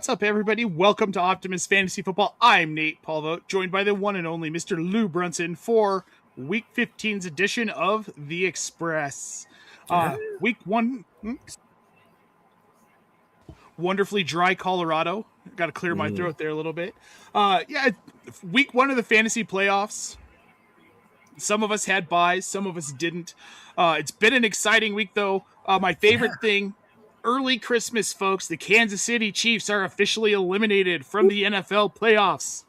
What's up, everybody? Welcome to Optimus Fantasy Football. I'm Nate Polvogt, joined by the one and only Mr. Lou Brunson for Week 15's edition of The Express. Week 1, wonderfully dry Colorado. Got to clear my throat there a little bit. Week 1 of the fantasy playoffs. Some of us had buys, some of us didn't. It's been an exciting week, though. My favorite thing, early Christmas, folks. The Kansas City Chiefs are officially eliminated from the NFL playoffs.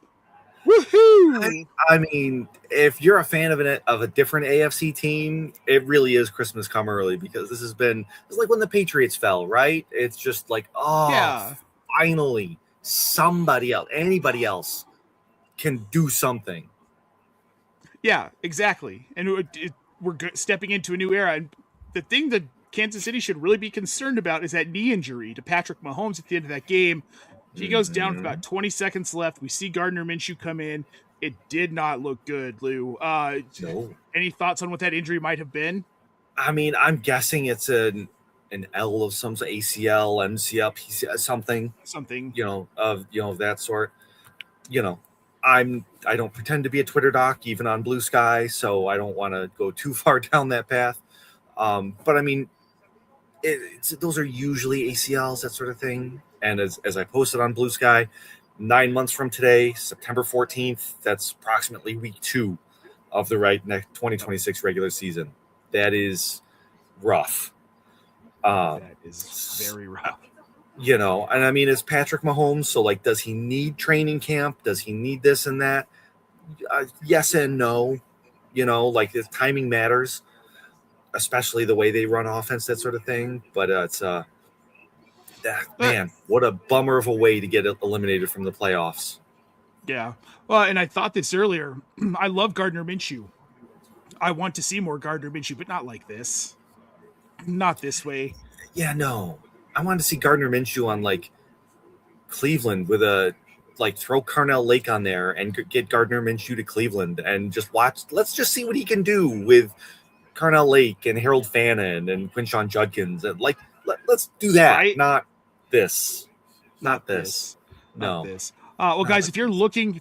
Woohoo! I mean, if you're a fan of a different AFC team, it really is Christmas come early, because it's like when the Patriots fell, right? It's just like, finally anybody else can do something. Yeah, exactly. And we're stepping into a new era. And the thing that Kansas City should really be concerned about is that knee injury to Patrick Mahomes at the end of that game. He goes down with about 20 seconds left. We see Gardner Minshew come in. It did not look good, Lou. No. Any thoughts on what that injury might have been? I mean, I'm guessing it's an L of some sort, ACL, MCL, PCL, something, of that sort. I don't pretend to be a Twitter doc, even on Blue Sky, so I don't want to go too far down that path. But I mean, those are usually ACLs, that sort of thing. And as I posted on Blue Sky, 9 months from today, September 14th, that's approximately week 2 of the next 2026 regular season. That is rough. That is very rough. And I mean, it's Patrick Mahomes, so does he need training camp? Does he need this and that? Yes and no. His timing matters, especially the way they run offense, that sort of thing. But it's man, what a bummer of a way to get eliminated from the playoffs. Yeah. Well, and I thought this earlier. I love Gardner Minshew. I want to see more Gardner Minshew, but not like this. Not this way. Yeah, no. I wanted to see Gardner Minshew on Cleveland with throw Carnell Lake on there and get Gardner Minshew to Cleveland and just watch. Let's just see what he can do with Carnell Lake and Harold Fannin and Quinshon Judkins. And let's do that. Right? Not this. Not this. No. Not this. Well, guys, if you're watching,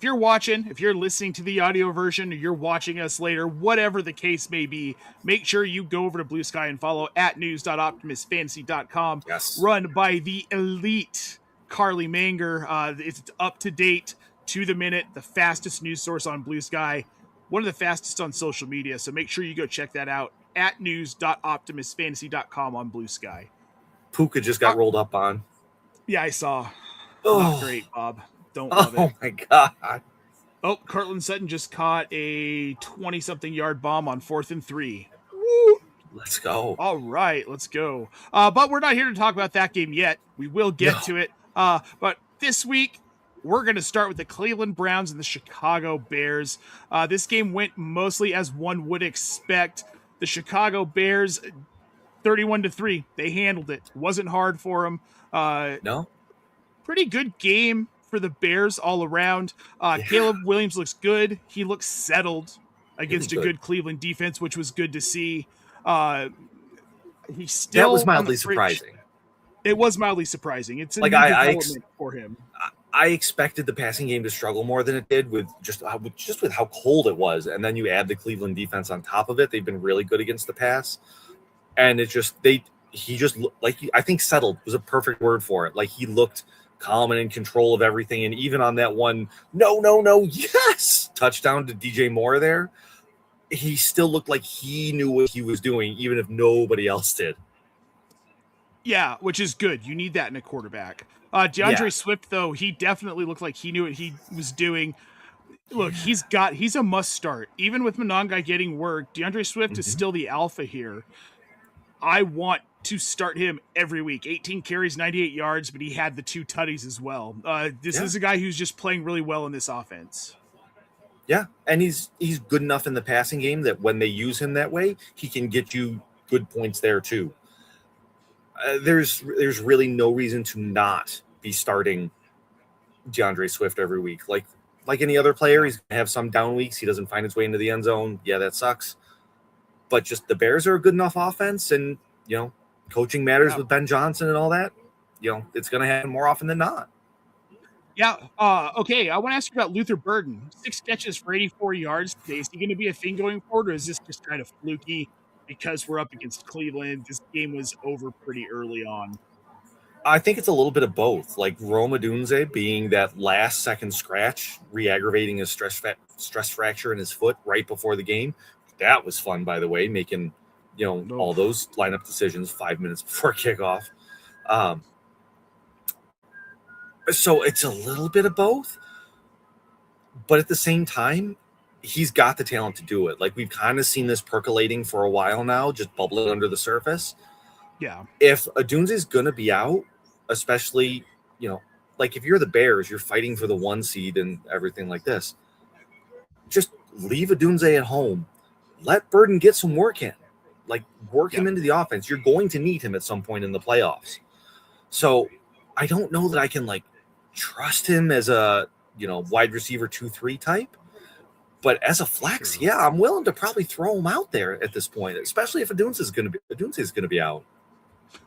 if you're listening to the audio version, or you're watching us later, whatever the case may be, make sure you go over to Blue Sky and follow @news.optimusfantasy.com. Yes. Run by the elite Carly Manger. It's up to date, to the minute, the fastest news source on Blue Sky, one of the fastest on social media. So make sure you go check that out @news.optimusfantasy.com on Blue Sky. Puka just got rolled up on. Yeah, I saw. Not great, Bob. Don't love it. Oh, my God. Oh, Cortland Sutton just caught a 20-something yard bomb on 4th and 3. Woo! Let's go. All right, let's go. But we're not here to talk about that game yet. We will get to it. But this week, we're going to start with the Cleveland Browns and the Chicago Bears. This game went mostly as one would expect. The Chicago Bears, 31-3. They handled it. Wasn't hard for them. No. Pretty good game for the Bears all around. Caleb Williams looks good. He looks settled against a good Cleveland defense, which was good to see. That was mildly surprising. It was mildly surprising. It's a new development for him. I expected the passing game to struggle more than it did with with how cold it was, and then you add the Cleveland defense on top of it. They've been really good against the pass, and he just I think settled was a perfect word for it. He looked calm and in control of everything. And even on that one, yes, touchdown to DJ Moore there, he still looked like he knew what he was doing, even if nobody else did. Yeah, which is good. You need that in a quarterback. DeAndre Swift, though, he definitely looked like he knew what he was doing. Look, he's a must start. Even with Mononga getting work, DeAndre Swift is still the alpha here. I want to start him every week. 18 carries, 98 yards, but he had the 2 tutties as well. This is a guy who's just playing really well in this offense. Yeah, and he's good enough in the passing game that when they use him that way, he can get you good points there too. There's really no reason to not be starting DeAndre Swift every week. Like any other player, he's gonna have some down weeks. He doesn't find his way into the end zone. Yeah, that sucks. But just the Bears are a good enough offense, and coaching matters with Ben Johnson and all that. It's going to happen more often than not. Yeah. Okay. I want to ask you about Luther Burden. 6 catches for 84 yards today. Is he going to be a thing going forward, or is this just kind of fluky because we're up against Cleveland? This game was over pretty early on. I think it's a little bit of both. Like Rome Odunze being that last second scratch, re-aggravating his stress fracture in his foot right before the game. That was fun, by the way, making all No. those lineup decisions 5 minutes before kickoff. Um, so it's a little bit of both, but at the same time, he's got the talent to do it. Like we've kind of seen this percolating for a while now, just bubbling under the surface. Yeah. If Adunze is going to be out, especially, like if you're the Bears, you're fighting for the 1 seed and everything like this, just leave Adunze at home. Let Burden get some work in. Like work him into the offense. You're going to need him at some point in the playoffs. So I don't know that I can like trust him as a, wide receiver 2-3 type. But as a flex, yeah, I'm willing to probably throw him out there at this point, especially if Adunze is going to be out.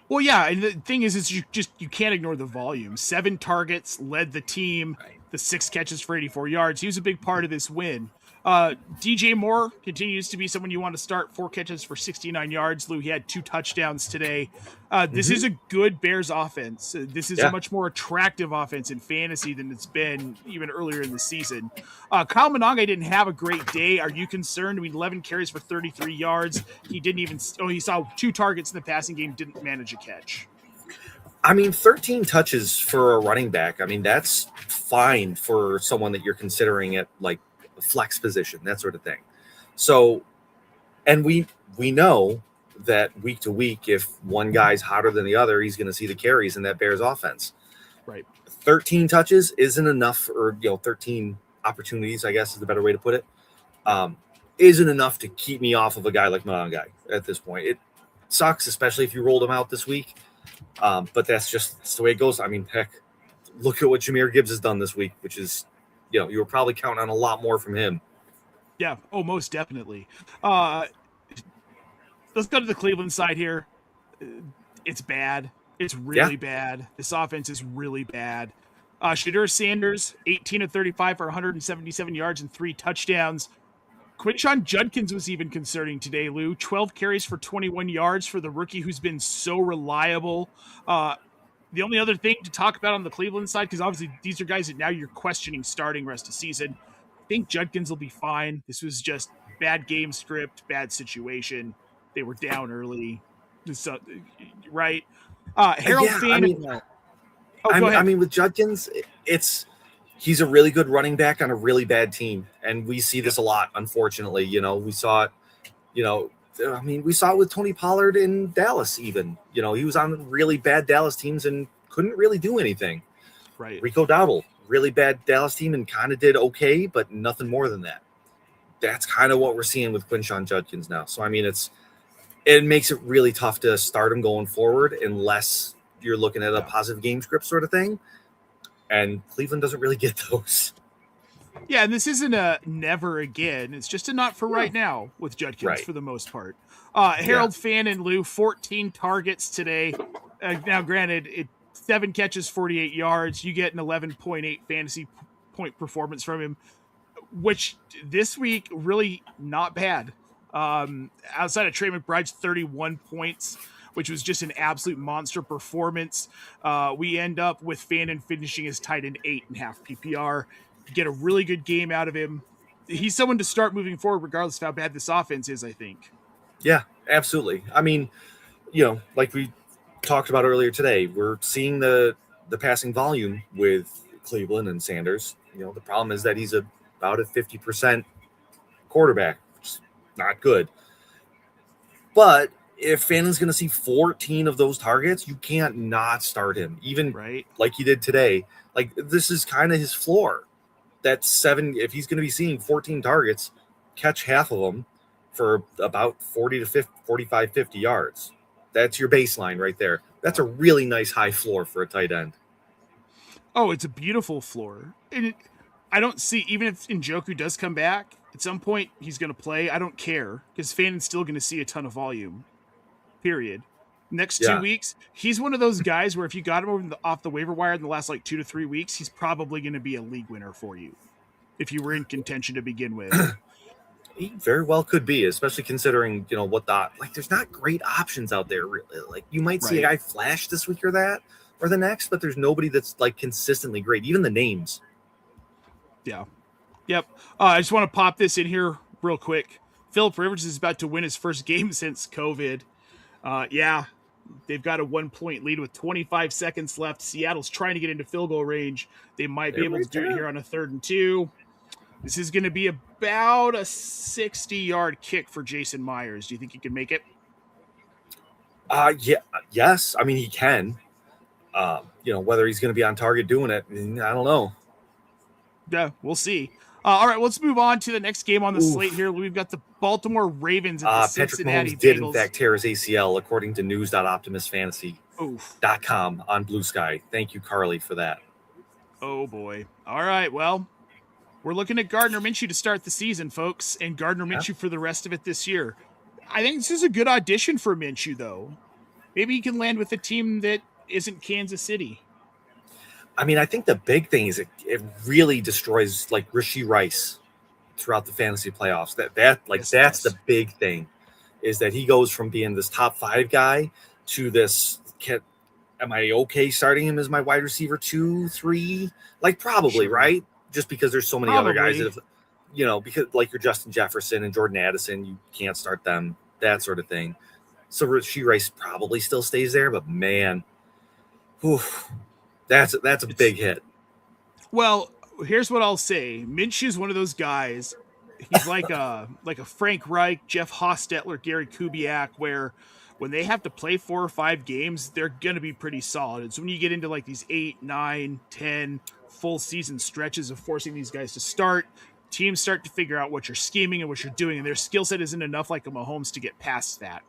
Well, yeah, and the thing is you can't ignore the volume. 7 targets, led the team, the 6 catches for 84 yards. He was a big part of this win. DJ Moore continues to be someone you want to start. 4 catches for 69 yards. Lou, he had 2 touchdowns today. This is a good Bears offense. This is a much more attractive offense in fantasy than it's been even earlier in the season. Kyle Monangai didn't have a great day. Are you concerned? I mean, 11 carries for 33 yards. He didn't even. He saw 2 targets in the passing game. Didn't manage a catch. I mean, 13 touches for a running back. I mean, that's fine for someone that you're considering at like flex position, that sort of thing. So, and we know that week to week, if one guy's hotter than the other, he's going to see the carries in that Bears offense. Right. 13 touches isn't enough, or 13 opportunities, I guess is the better way to put it. Isn't enough to keep me off of a guy like Monangai at this point. It sucks, especially if you rolled him out this week. But that's the way it goes. I mean, heck, look at what Jahmyr Gibbs has done this week, which is, you were probably counting on a lot more from him. Yeah. Oh, most definitely. Let's go to the Cleveland side here. It's bad. It's really bad. This offense is really bad. Shedeur Sanders, 18 of 35 for 177 yards and 3 touchdowns. Quinshon Judkins was even concerning today, Lou. 12 carries for 21 yards for the rookie who's been so reliable. The only other thing to talk about on the Cleveland side, because obviously these are guys that now you're questioning starting rest of season. I think Judkins will be fine. This was just bad game script, bad situation. They were down early. So, right? Harold Fanning. I mean, with Judkins, he's a really good running back on a really bad team, and we see this a lot. Unfortunately, we saw it. We saw it with Tony Pollard in Dallas. Even he was on really bad Dallas teams and couldn't really do anything. Right. Rico Dowdle, really bad Dallas team and kind of did okay, but nothing more than that. That's kind of what we're seeing with Quinshon Judkins now. So I mean, it makes it really tough to start him going forward unless you're looking at a positive game script sort of thing. And Cleveland doesn't really get those. Yeah, and this isn't a never again. It's just a not for right now with Judkins for the most part. Harold Fanning, Lou, 14 targets today. Now, granted, 7 catches, 48 yards. You get an 11.8 fantasy point performance from him, which this week really not bad. Outside of Trey McBride's 31 points, which was just an absolute monster performance. We end up with Fannin finishing his tight end 8.5 PPR. You get a really good game out of him. He's someone to start moving forward, regardless of how bad this offense is, I think. Yeah, absolutely. I mean, like we talked about earlier today, we're seeing the passing volume with Cleveland and Sanders. The problem is that he's about a 50% quarterback, which is not good. But if Fannin's going to see 14 of those targets, you can't not start him, even like he did today. Like, this is kind of his floor. That's 7. If he's going to be seeing 14 targets, catch half of them for about 40 to 50, 45, 50 yards. That's your baseline right there. That's a really nice high floor for a tight end. Oh, it's a beautiful floor. And I don't see, even if Njoku does come back, at some point he's going to play. I don't care, because Fannin's still going to see a ton of volume. Period. Next 2 Yeah. weeks, he's one of those guys where if you got him off the waiver wire in the last like 2 to 3 weeks, he's probably going to be a league winner for you if you were in contention to begin with. He very well could be, especially considering, what there's not great options out there, really. Like, you might see a Right. guy flash this week or that or the next, but there's nobody that's like consistently great. Even the names. Yeah. Yep. I just want to pop this in here real quick. Philip Rivers is about to win his first game since COVID. Yeah, they've got a 1-point lead with 25 seconds left. Seattle's trying to get into field goal range. They might be They're able right to do it there. here on a 3rd and 2. This is going to be about a 60-yard kick for Jason Myers. Do you think he can make it? Yeah, yes. I mean, he can. Whether he's going to be on target doing it, I don't know. Yeah, we'll see. All right, let's move on to the next game on the Oof. slate here. We've got the Baltimore Ravens at the Patrick Cincinnati Mahomes did, Bengals. in fact, tear his ACL, according to news.optimistfantasy.com on Blue Sky. Thank you, Carly, for that. Oh, boy. All right, well, we're looking at Gardner Minshew to start the season, folks, and Gardner Minshew for the rest of it this year. I think this is a good audition for Minshew, though. Maybe he can land with a team that isn't Kansas City. I mean, I think the big thing is it really destroys like Rashee Rice throughout the fantasy playoffs. That's the big thing, is that he goes from being this top 5 guy to this. Am I okay starting him as my wide receiver 2, 3? Like, probably, Sure. right? Just because there's so many other guys that have, because like your Justin Jefferson and Jordan Addison, you can't start them, that sort of thing. So Rashee Rice probably still stays there, but man, that's a big hit. Well, here's what I'll say. Minshew's one of those guys. He's like a Frank Reich, Jeff Hostetler, Gary Kubiak, where when they have to play 4 or 5 games, they're going to be pretty solid. And so when you get into like these 8, 9, 10 full season stretches of forcing these guys to start, teams start to figure out what you're scheming and what you're doing, and their skill set isn't enough like a Mahomes to get past that.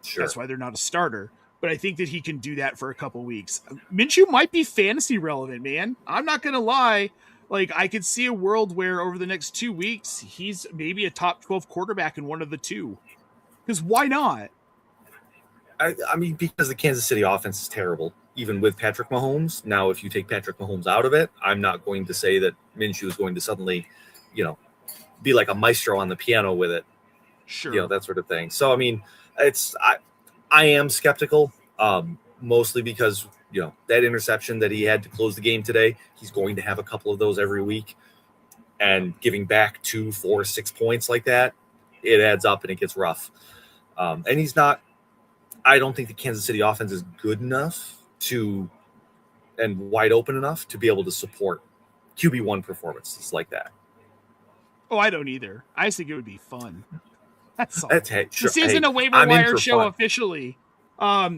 Sure. That's why they're not a starter. But I think that he can do that for a couple weeks. Minshew might be fantasy relevant, man. I'm not going to lie. Like, I could see a world where over the next 2 weeks, he's maybe a top 12 quarterback in one of the two. Because why not? I mean, because the Kansas City offense is terrible, even with Patrick Mahomes. Now, if you take Patrick Mahomes out of it, I'm not going to say that Minshew is going to suddenly, be like a maestro on the piano with it. Sure. That sort of thing. So, I mean, I am skeptical, mostly because, that interception that he had to close the game today, he's going to have a couple of those every week. And giving back 2, 4, 6 points like that, it adds up and it gets rough. And he's not, I don't think the Kansas City offense is good enough and wide open enough to be able to support QB1 performances like that. Oh, I don't either. I just think it would be fun. That's all. Sure. This isn't a waiver wire show officially.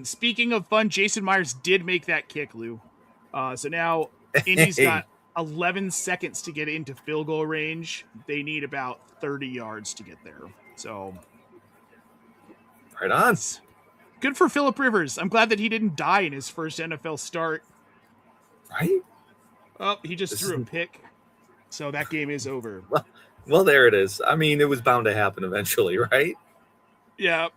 Speaking of fun, Jason Myers did make that kick, Lou. So now Indy's got 11 seconds to get into field goal range. They need about 30 yards to get there. So right on. Good for Philip Rivers. I'm glad that he didn't die in his first NFL start. Right? Oh, he just threw a pick. So that game is over. Well, there it is. I mean, it was bound to happen eventually, right? Yeah.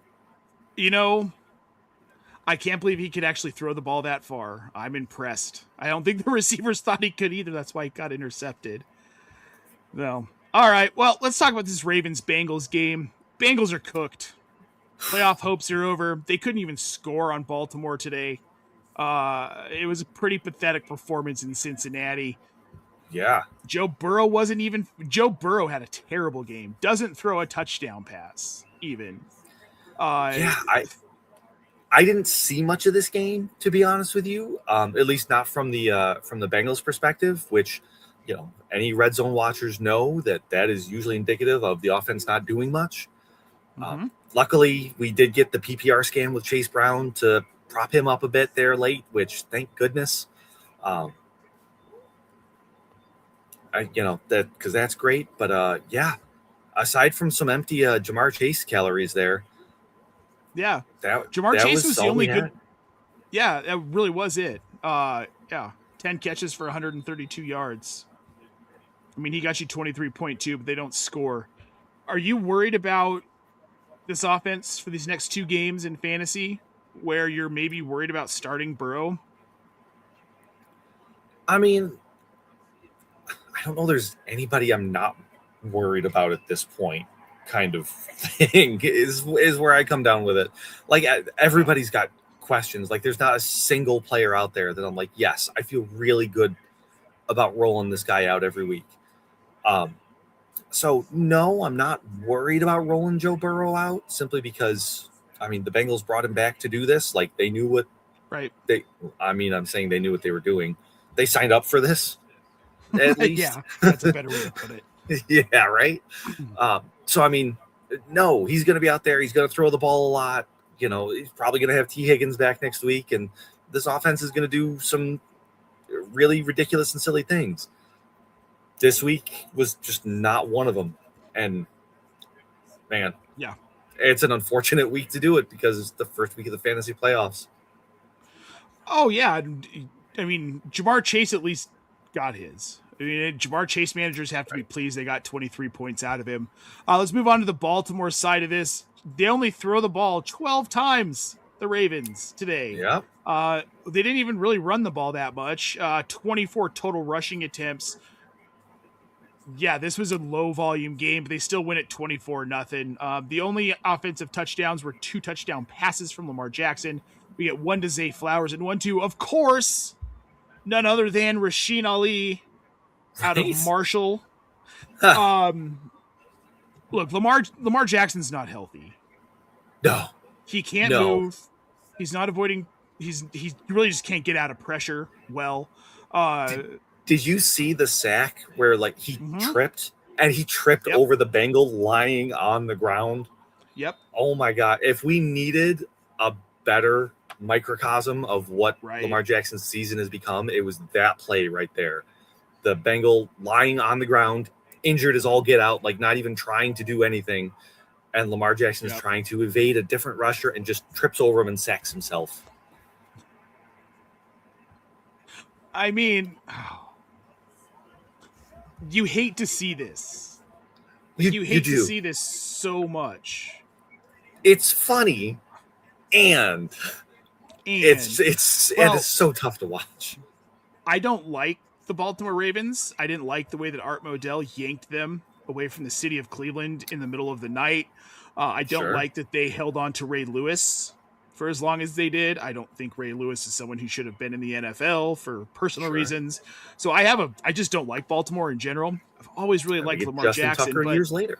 I can't believe he could actually throw the ball that far. I'm impressed. I don't think the receivers thought he could either. That's why he got intercepted. No. All right. Well, let's talk about this Ravens-Bengals game. Bengals are cooked. Playoff hopes are over. They couldn't even score on Baltimore today. It was a pretty pathetic performance in Cincinnati. Yeah. Joe Burrow had a terrible game. Doesn't throw a touchdown pass, even. I didn't see much of this game, to be honest with you. At least not from the Bengals perspective, which, any red zone watchers know that is usually indicative of the offense not doing much. Luckily, we did get the PPR scan with Chase Brown to prop him up a bit there late, which thank goodness. Because that's great. But aside from some empty Jamar Chase calories there. Yeah. Jamar Chase was the only good. Yeah, that really was it. 10 catches for 132 yards. I mean, he got you 23.2, but they don't score. Are you worried about this offense for these next 2 games in fantasy? where you're maybe worried about starting Burrow? I mean, I don't know. There's anybody I'm not worried about at this point. Kind of thing is where I come down with it. Like everybody's got questions. Like there's not a single player out there that I'm like, yes, I feel really good about rolling this guy out every week. So no, I'm not worried about rolling Joe Burrow out simply because I mean the Bengals brought him back to do this. Like they knew what Right. I'm saying they knew what they were doing. They signed up for this at least. Yeah, that's a better way to put it. Yeah, right. So I mean, no, he's going to be out there. He's going to throw the ball a lot. You know, he's probably going to have T. Higgins back next week, and this offense is going to do some really ridiculous and silly things. This week was just not one of them, and man, yeah, it's an unfortunate week to do it because it's the first week of the fantasy playoffs. Oh yeah, I mean, Jamar Chase at least got his. I mean, Jamar Chase managers have to be pleased they got 23 points out of him. Let's move on to the Baltimore side of this. They only throw the ball 12 times, the Ravens, today. Yeah. They didn't even really run the ball that much. 24 total rushing attempts. Yeah, this was a low volume game, but they still win at 24-0. The only offensive touchdowns were 2 touchdown passes from Lamar Jackson. We get 1 to Zay Flowers and 1 to, of course, none other than Rasheen Ali out of Marshall. Look, Lamar Jackson's not healthy. No. He can't move. He's not avoiding. He really just can't get out of pressure well. Did you see the sack where like he tripped and he tripped over the Bengal lying on the ground? Yep. Oh my God. If we needed a better microcosm of what Lamar Jackson's season has become, it was that play right there. The Bengal lying on the ground, injured as all get out, like not even trying to do anything. And Lamar Jackson is trying to evade a different rusher and just trips over him and sacks himself. I mean, you hate to see this. You hate to see this so much. It's funny, and it's so tough to watch. I don't like the Baltimore Ravens. I didn't like the way that Art Modell yanked them away from the city of Cleveland in the middle of the night. I don't like that they held on to Ray Lewis for as long as they did. I don't think Ray Lewis is someone who should have been in the NFL for personal reasons. So I just don't like Baltimore in general. I've always really liked Lamar Jackson. Tucker but years later.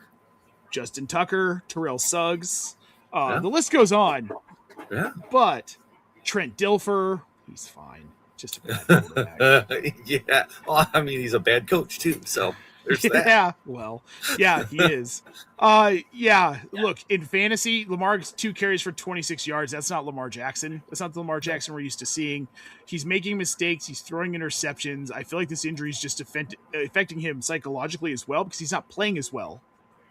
Justin Tucker, Terrell Suggs, the list goes on. Yeah. But Trent Dilfer, he's fine. Just a bad quarterback. Yeah. Well, I mean, he's a bad coach too. So there's that. Yeah. Well, yeah, he is. Look, in fantasy, Lamar's 2 carries for 26 yards. That's not Lamar Jackson. That's not the Lamar Jackson we're used to seeing. He's making mistakes. He's throwing interceptions. I feel like this injury is just affecting him psychologically as well because he's not playing as well.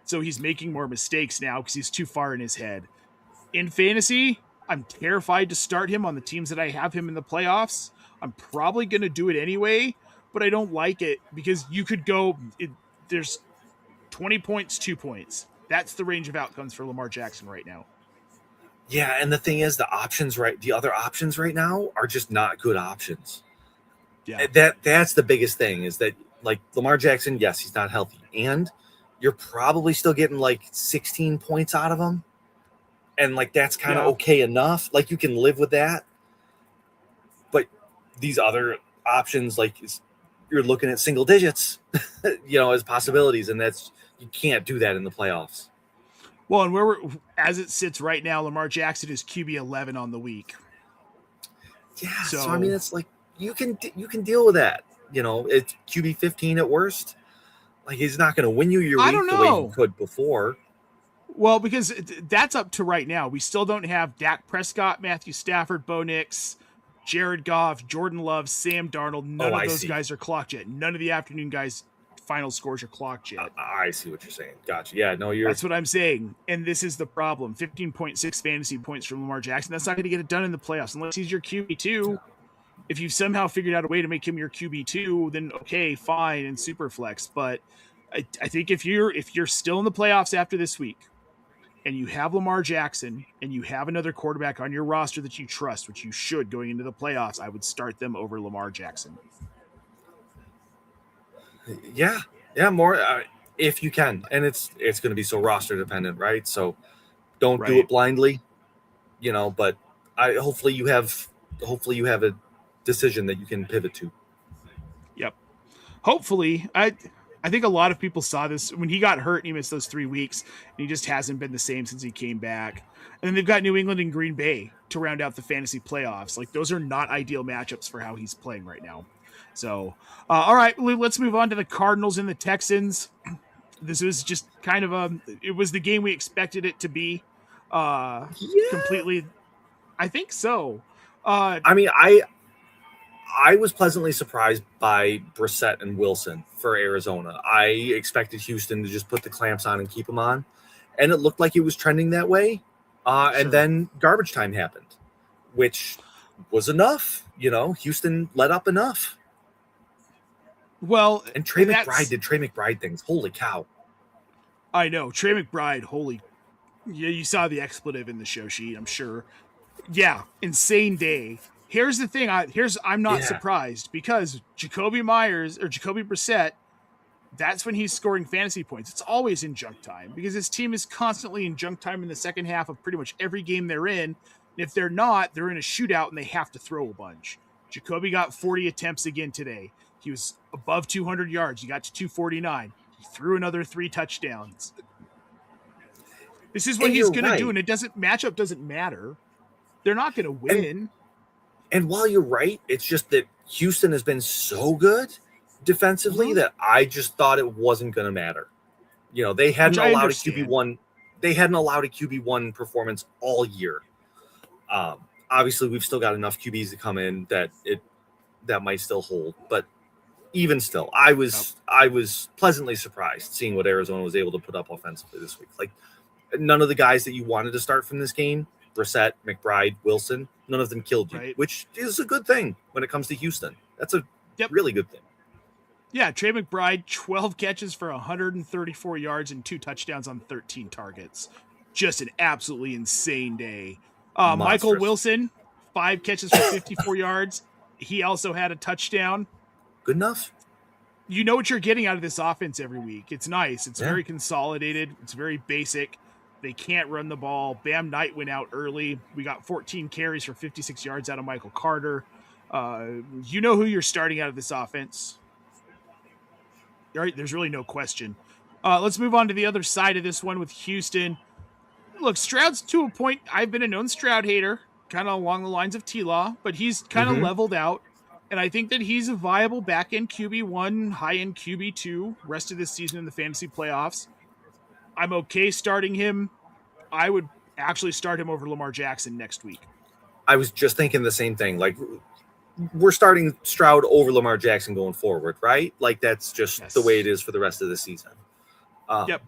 So he's making more mistakes now because he's too far in his head. In fantasy, I'm terrified to start him on the teams that I have him in the playoffs. I'm probably going to do it anyway, but I don't like it because you could go, there's 20 points, 2 points. That's the range of outcomes for Lamar Jackson right now. Yeah, and the thing is, the other options right now are just not good options. Yeah, that's the biggest thing is that like Lamar Jackson, yes, he's not healthy, and you're probably still getting like 16 points out of him, and like that's kind of okay enough. Like you can live with that, but these other options, like you're looking at single digits, as possibilities, and you can't do that in the playoffs. Well, and as it sits right now, Lamar Jackson is QB 11 on the week. Yeah, so I mean, it's like you can deal with that. It's QB 15 at worst. Like he's not going to win you your week the way he could before. Well, because that's up to right now. We still don't have Dak Prescott, Matthew Stafford, Bo Nix, Jared Goff, Jordan Love, Sam Darnold. None of those guys are clocked yet. None of the afternoon guys' final scores are clocked yet. I see what you're saying. Gotcha. Yeah, no, That's what I'm saying. And this is the problem. 15.6 fantasy points from Lamar Jackson. That's not going to get it done in the playoffs unless he's your QB2. If you've somehow figured out a way to make him your QB2, then okay, fine, and super flex. But I think if you're still in the playoffs after this week, and you have Lamar Jackson and you have another quarterback on your roster that you trust, which you should going into the playoffs, I would start them over Lamar Jackson. Yeah, more if you can, and it's going to be so roster dependent, right? So don't do it blindly, But hopefully you have a decision that you can pivot to. Yep. Hopefully, I think a lot of people saw this when he got hurt and he missed those 3 weeks, and he just hasn't been the same since he came back. And then they've got New England and Green Bay to round out the fantasy playoffs. Like, those are not ideal matchups for how he's playing right now. So, all right, let's move on to the Cardinals and the Texans. This was just kind of it was the game we expected it to be. Completely. I think so. I mean, I was pleasantly surprised by Brissett and Wilson for Arizona. I expected Houston to just put the clamps on and keep them on, and it looked like it was trending that way. Sure. And then garbage time happened, which was enough. Houston let up enough. Well, and Trey McBride did Trey McBride things. Holy cow. I know. Trey McBride, yeah, you saw the expletive in the show sheet, I'm sure. Yeah, insane day. Here's the thing. I'm not surprised because Jacoby Brissett, that's when he's scoring fantasy points. It's always in junk time because his team is constantly in junk time in the second half of pretty much every game they're in. And if they're not, they're in a shootout and they have to throw a bunch. Jacoby got 40 attempts again today. He was above 200 yards. He got to 249. He threw another 3 touchdowns. This is what he's going to do, and matchup doesn't matter. They're not going to win. And while you're right, it's just that Houston has been so good defensively that I just thought it wasn't going to matter. They hadn't allowed a QB1. They hadn't allowed a QB1 performance all year. Obviously, we've still got enough QBs to come in that might still hold. But even still, I was pleasantly surprised seeing what Arizona was able to put up offensively this week. Like, none of the guys that you wanted to start from this game, Brissett, McBride, Wilson, none of them killed you, which is a good thing when it comes to Houston. That's a really good thing. Yeah, Trey McBride, 12 catches for 134 yards and 2 touchdowns on 13 targets. Just an absolutely insane day. Michael Wilson, 5 catches for 54 yards. He also had a touchdown. Good enough. You know what you're getting out of this offense every week. It's nice. It's very consolidated. It's very basic. They can't run the ball. Bam Knight went out early. We got 14 carries for 56 yards out of Michael Carter. You know who you're starting out of this offense. All right, there's really no question. Let's move on to the other side of this one with Houston. Look, Stroud's to a point. I've been a known Stroud hater, kind of along the lines of T-Law, but he's kind of leveled out. And I think that he's a viable back-end QB1, high-end QB2 rest of this season in the fantasy playoffs. I'm okay starting him. I would actually start him over Lamar Jackson next week. I was just thinking the same thing. Like, we're starting Stroud over Lamar Jackson going forward, right? Like, that's just the way it is for the rest of the season.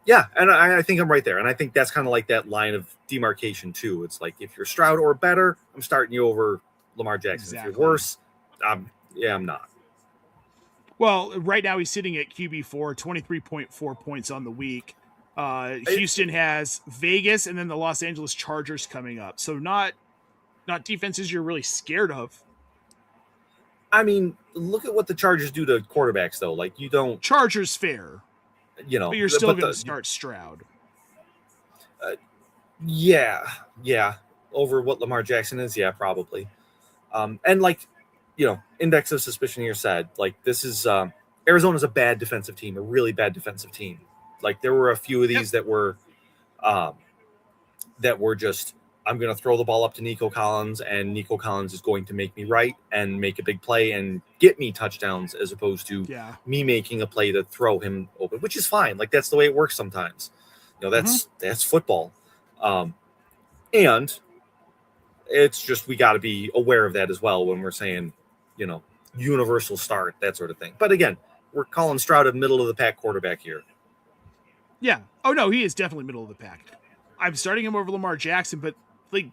Yeah, and I think I'm right there. And I think that's kind of like that line of demarcation, too. It's like, if you're Stroud or better, I'm starting you over Lamar Jackson. Exactly. If you're worse, I'm not. Well, right now he's sitting at QB4, 23.4 points on the week. Houston has Vegas and then the Los Angeles Chargers coming up. So not defenses you're really scared of. I mean, look at what the Chargers do to quarterbacks, though. Like, you don't... Chargers fair. But you're still going to start Stroud. Yeah. Over what Lamar Jackson is? Yeah, probably. And, like, index of suspicion here said, like, this is... Arizona's a bad defensive team, a really bad defensive team. Like, there were a few of these that were just, I'm going to throw the ball up to Nico Collins, and Nico Collins is going to make me right and make a big play and get me touchdowns, as opposed to me making a play to throw him open, which is fine. Like, that's the way it works sometimes. That's football. And it's just, we got to be aware of that as well when we're saying, universal start, that sort of thing. But again, we're calling Stroud a middle of the pack quarterback here. Yeah. Oh, no, he is definitely middle of the pack. I'm starting him over Lamar Jackson, but, like,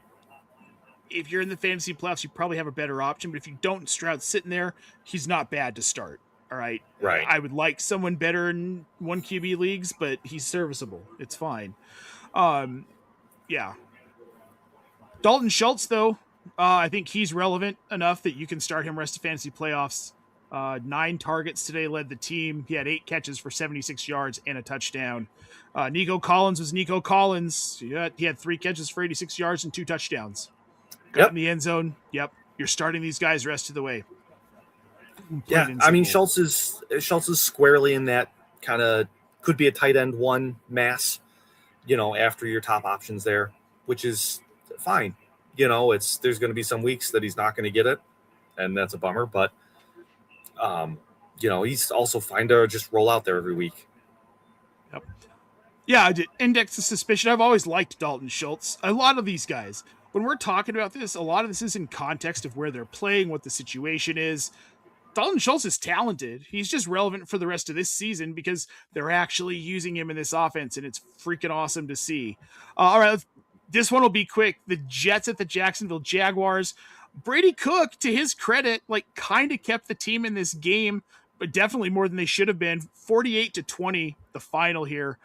if you're in the fantasy playoffs, you probably have a better option. But if you don't, Stroud's sitting there, he's not bad to start. All right. Right. I would like someone better in 1 QB leagues, but he's serviceable. It's fine. Yeah. Dalton Schultz, though, I think he's relevant enough that you can start him rest of fantasy playoffs. 9 targets today, led the team. He had 8 catches for 76 yards and a touchdown. Nico Collins was Nico Collins. He had 3 catches for 86 yards and 2 touchdowns. Got in Yep. the end zone. Yep. You're starting these guys rest of the way. Yeah. I mean, Schultz is squarely in that kind of could be a tight end one mass, after your top options there, which is fine. There's going to be some weeks that he's not going to get it, and that's a bummer. But, he's also fine to just roll out there every week. Yep. Yeah, I did index the suspicion. I've always liked Dalton Schultz. A lot of these guys, when we're talking about this, a lot of this is in context of where they're playing, what the situation is. Dalton Schultz is talented. He's just relevant for the rest of this season because they're actually using him in this offense, and it's freaking awesome to see. All right, this one will be quick. The Jets at the Jacksonville Jaguars. Brady Cook, to his credit, kind of kept the team in this game, but definitely more than they should have been. 48-20, the final here.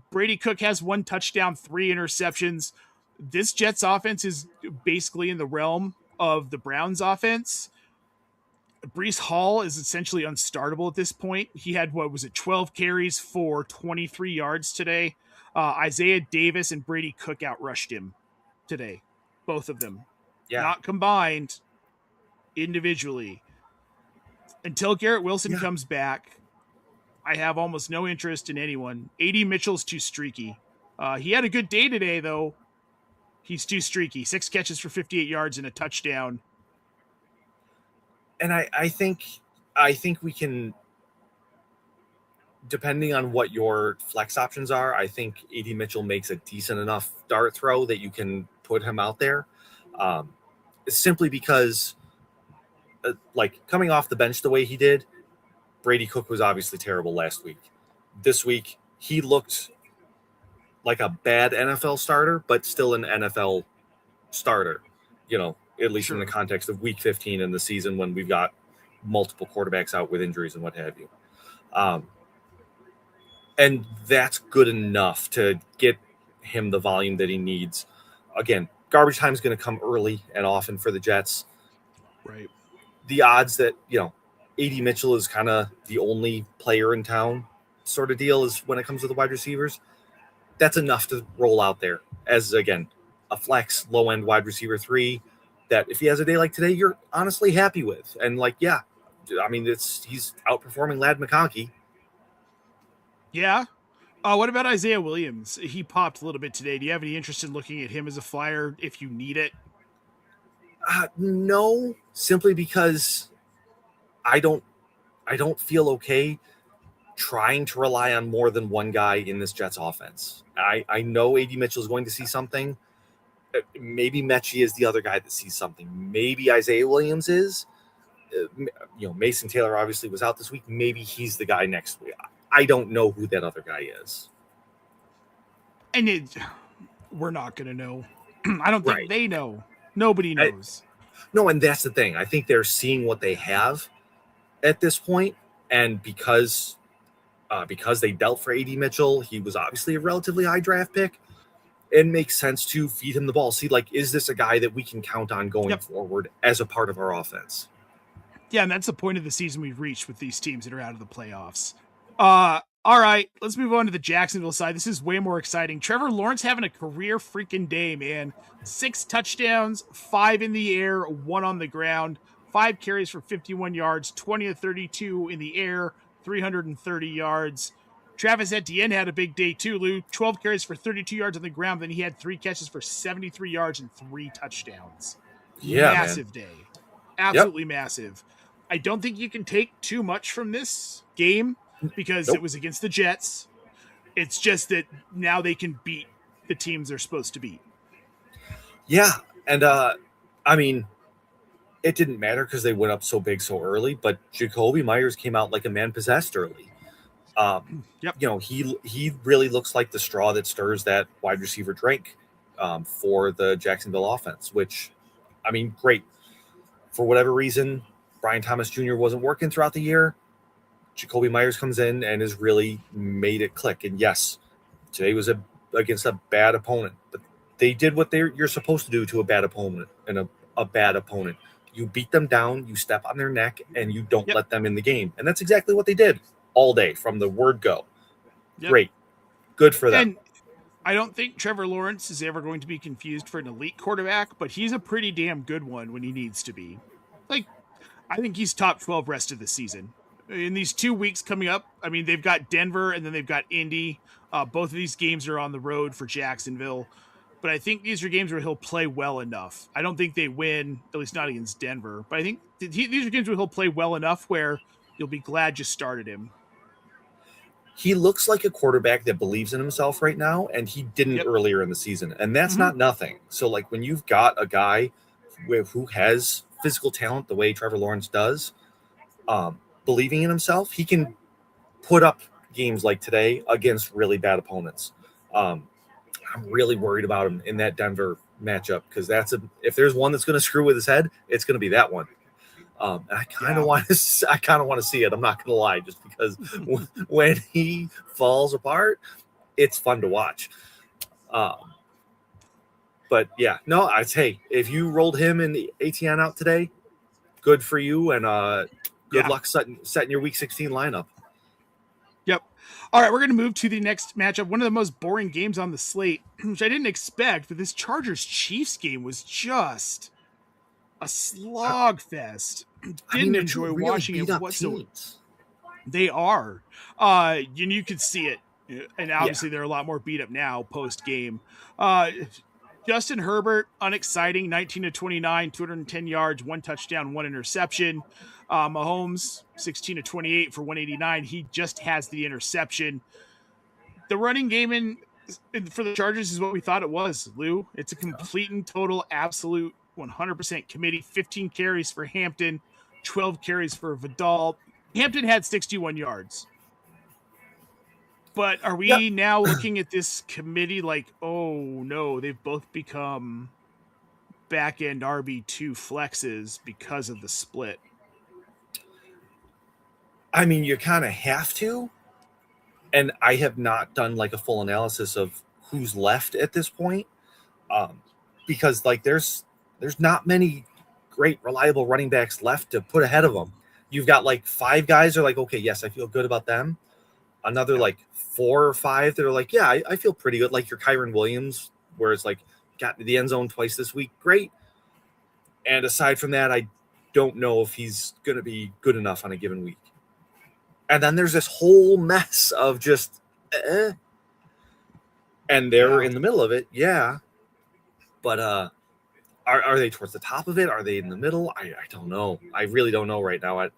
Brady Cook has 1 touchdown, 3 interceptions. This Jets offense is basically in the realm of the Browns offense. Breece Hall is essentially unstartable at this point. He had, 12 carries for 23 yards today. Isaiah Davis and Brady Cook outrushed him today. Both of them. Yeah. Not combined, individually. Until Garrett Wilson comes back, I have almost no interest in anyone. AD Mitchell's too streaky. He had a good day today, though. He's too streaky. 6 catches for 58 yards and a touchdown. And I think we can, depending on what your flex options are, I think AD Mitchell makes a decent enough dart throw that you can put him out there. Simply because, coming off the bench the way he did, Brady Cook was obviously terrible last week. This week, he looked like a bad NFL starter, but still an NFL starter, at least in the context of week 15 in the season when we've got multiple quarterbacks out with injuries and what have you. And that's good enough to get him the volume that he needs. Again, garbage time is going to come early and often for the Jets. Right. The odds that, AD Mitchell is kind of the only player in town sort of deal is when it comes to the wide receivers. That's enough to roll out there as, again, a flex low-end wide receiver 3 that if he has a day like today, you're honestly happy with. And he's outperforming Ladd McConkey. Yeah. What about Isaiah Williams? He popped a little bit today. Do you have any interest in looking at him as a flyer if you need it? No, simply because I don't feel okay trying to rely on more than one guy in this Jets offense. I know AD Mitchell is going to see something. Maybe Mechie is the other guy that sees something. Maybe Isaiah Williams is. Mason Taylor obviously was out this week. Maybe he's the guy next week. I don't know who that other guy is. And we're not going to know. I don't think they know. Nobody knows. No, and that's the thing. I think they're seeing what they have at this point, and because they dealt for AD Mitchell, he was obviously a relatively high draft pick. It makes sense to feed him the ball. See, is this a guy that we can count on going forward as a part of our offense? Yeah, and that's the point of the season we've reached with these teams that are out of the playoffs. All right, let's move on to the Jacksonville side. This is way more exciting. Trevor Lawrence having a career freaking day, man. 6 touchdowns, 5 in the air, 1 on the ground, 5 carries for 51 yards, 20 of 32 in the air, 330 yards. Travis Etienne had a big day too, Lou. 12 carries for 32 yards on the ground. Then he had 3 catches for 73 yards and 3 touchdowns. Yeah, massive day. Absolutely massive. I don't think you can take too much from this game because it was against the Jets. It's just that now they can beat the teams they're supposed to beat. Yeah, and it didn't matter because they went up so big so early, but Jacoby Myers came out like a man possessed early. He really looks like the straw that stirs that wide receiver drink for the Jacksonville offense, which, great. For whatever reason, Brian Thomas Jr. wasn't working throughout the year. Jacoby Myers comes in and has really made it click. And yes, today was against a bad opponent, but They did what you're supposed to do to a bad opponent and a bad opponent. You beat them down, you step on their neck, and you don't Yep. let them in the game. And that's exactly what they did all day from the word go. Yep. Great. Good for them. And I don't think Trevor Lawrence is ever going to be confused for an elite quarterback, but he's a pretty damn good one when he needs to be. Like, I think he's top 12 rest of the season. In these 2 weeks coming up, I mean, they've got Denver and then they've got Indy. Both of these games are on the road for Jacksonville. But I think these are games where he'll play well enough. I don't think they win, at least not against Denver. But I think these are games where he'll play well enough where you'll be glad you started him. He looks like a quarterback that believes in himself right now, and he didn't earlier in the season. And that's not nothing. So, like, when you've got a guy who has physical talent the way Trevor Lawrence does, believing in himself, he can put up games like today against really bad opponents. I'm really worried about him in that Denver matchup because if there's one that's going to screw with his head, it's going to be that one. And I kind of want to see it. I'm not going to lie, just because when he falls apart, it's fun to watch. But yeah, no, I'd say if you rolled him in the ATN out today, good for you, and good luck setting your Week 16 lineup. Yep. All right, we're going to move to the next matchup. One of the most boring games on the slate, which I didn't expect, but this Chargers-Chiefs game was just a slog fest. Didn't enjoy watching it whatsoever. They are. And you could see it. And obviously they're a lot more beat up now post-game. Justin Herbert, unexciting, 19-29, 210 yards, 1 touchdown, 1 interception. Mahomes, 16-28 for 189. He just has the interception. The running game for the Chargers is what we thought it was, Lou. It's a complete and total, absolute 100% committee. 15 carries for Hampton, 12 carries for Vidal. Hampton had 61 yards. But are we now looking at this committee like, oh no, they've both become back-end RB2 flexes because of the split? I mean, you kind of have to. And I have not done like a full analysis of who's left at this point. Because like there's not many great reliable running backs left to put ahead of them. You've got like 5 guys that are like, okay, yes, I feel good about them. Another like 4 or 5 that are like, yeah, I feel pretty good. Like your Kyron Williams, where it's like got to the end zone twice this week. Great. And aside from that, I don't know if he's going to be good enough on a given week. And then there's this whole mess of just, and they're in the middle of it. Yeah. But are they towards the top of it? Are they in the middle? I don't know. I really don't know right now. I'd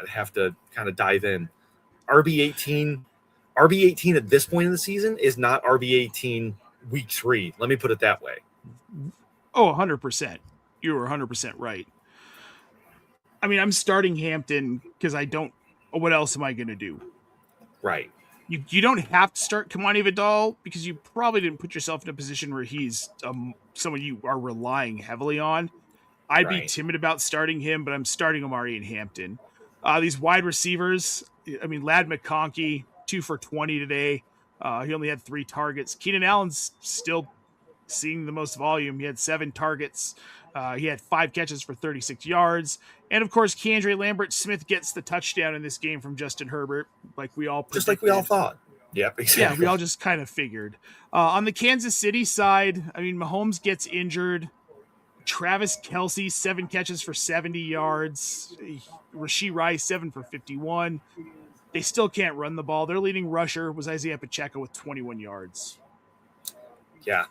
have to kind of dive in. RB18 at this point in the season is not RB18 week 3. Let me put it that way. Oh, 100%. You were 100% right. I mean, I'm starting Hampton because what else am I going to do? Right. You don't have to start Kamani Vidal because you probably didn't put yourself in a position where he's someone you are relying heavily on. I'd be timid about starting him, but I'm starting Amari and Hampton. These wide receivers, I mean, Ladd McConkey, 2 for 20 today. He only had 3 targets. Keenan Allen's still seeing the most volume. He had 7 targets. He had 5 catches for 36 yards. And, of course, Keandre Lambert-Smith gets the touchdown in this game from Justin Herbert, like we all predicted. Just like we all thought. Yep, exactly. Yeah, we all just kind of figured. On the Kansas City side, I mean, Mahomes gets injured. Travis Kelce, 7 catches for 70 yards. Rashee Rice, 7 for 51. They still can't run the ball. Their leading rusher was Isaiah Pacheco with 21 yards. Yeah.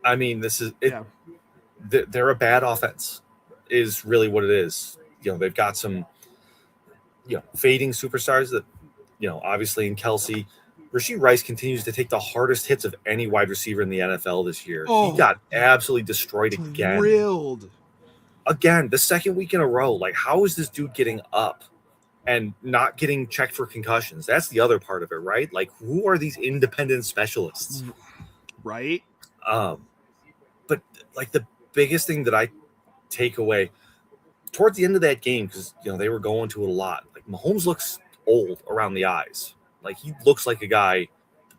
I mean, this is it. Yeah. They're a bad offense is really what it is. They've got some, fading superstars that, obviously in Kelce. Rashee Rice continues to take the hardest hits of any wide receiver in the NFL this year. He got absolutely destroyed again. Drilled. Again, the second week in a row. Like, how is this dude getting up and not getting checked for concussions? That's the other part of it, right? Like, who are these independent specialists? Right. But like the biggest thing that I take away towards the end of that game, because they were going to it a lot. Like, Mahomes looks old around the eyes. Like, he looks like a guy.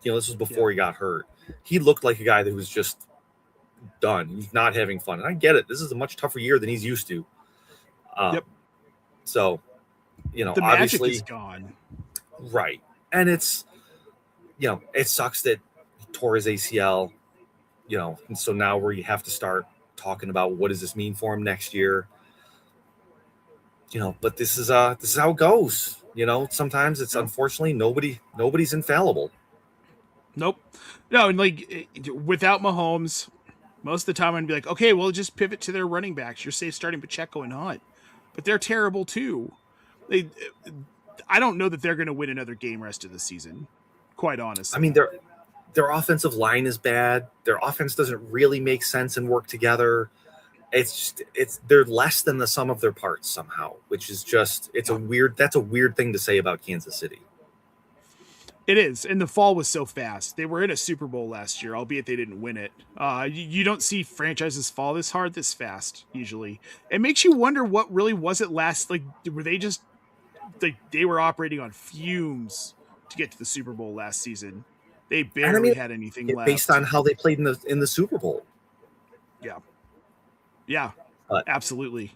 This was before he got hurt. He looked like a guy that was just done. He's not having fun. And I get it. This is a much tougher year than he's used to. Yep. So, The obviously, magic is gone. right. And it's, it sucks that he tore his ACL, and so now we have to start talking about what does this mean for him next year. But this is how it goes. Sometimes it's unfortunately nobody's infallible. Nope. No, and without Mahomes, most of the time I'd be like, okay, well, just pivot to their running backs. You're safe starting Pacheco and Hunt, but they're terrible too. I don't know that they're going to win another game rest of the season. Quite honestly, I mean, their offensive line is bad. Their offense doesn't really make sense and work together. They're less than the sum of their parts somehow, which is just that's a weird thing to say about Kansas City. It is, and the fall was so fast. They were in a Super Bowl last year, albeit they didn't win it. You don't see franchises fall this hard, this fast, usually. It makes you wonder what really was it last. Were they just they were operating on fumes to get to the Super Bowl last season? They barely had anything left based on how they played in the Super Bowl. Yeah, absolutely.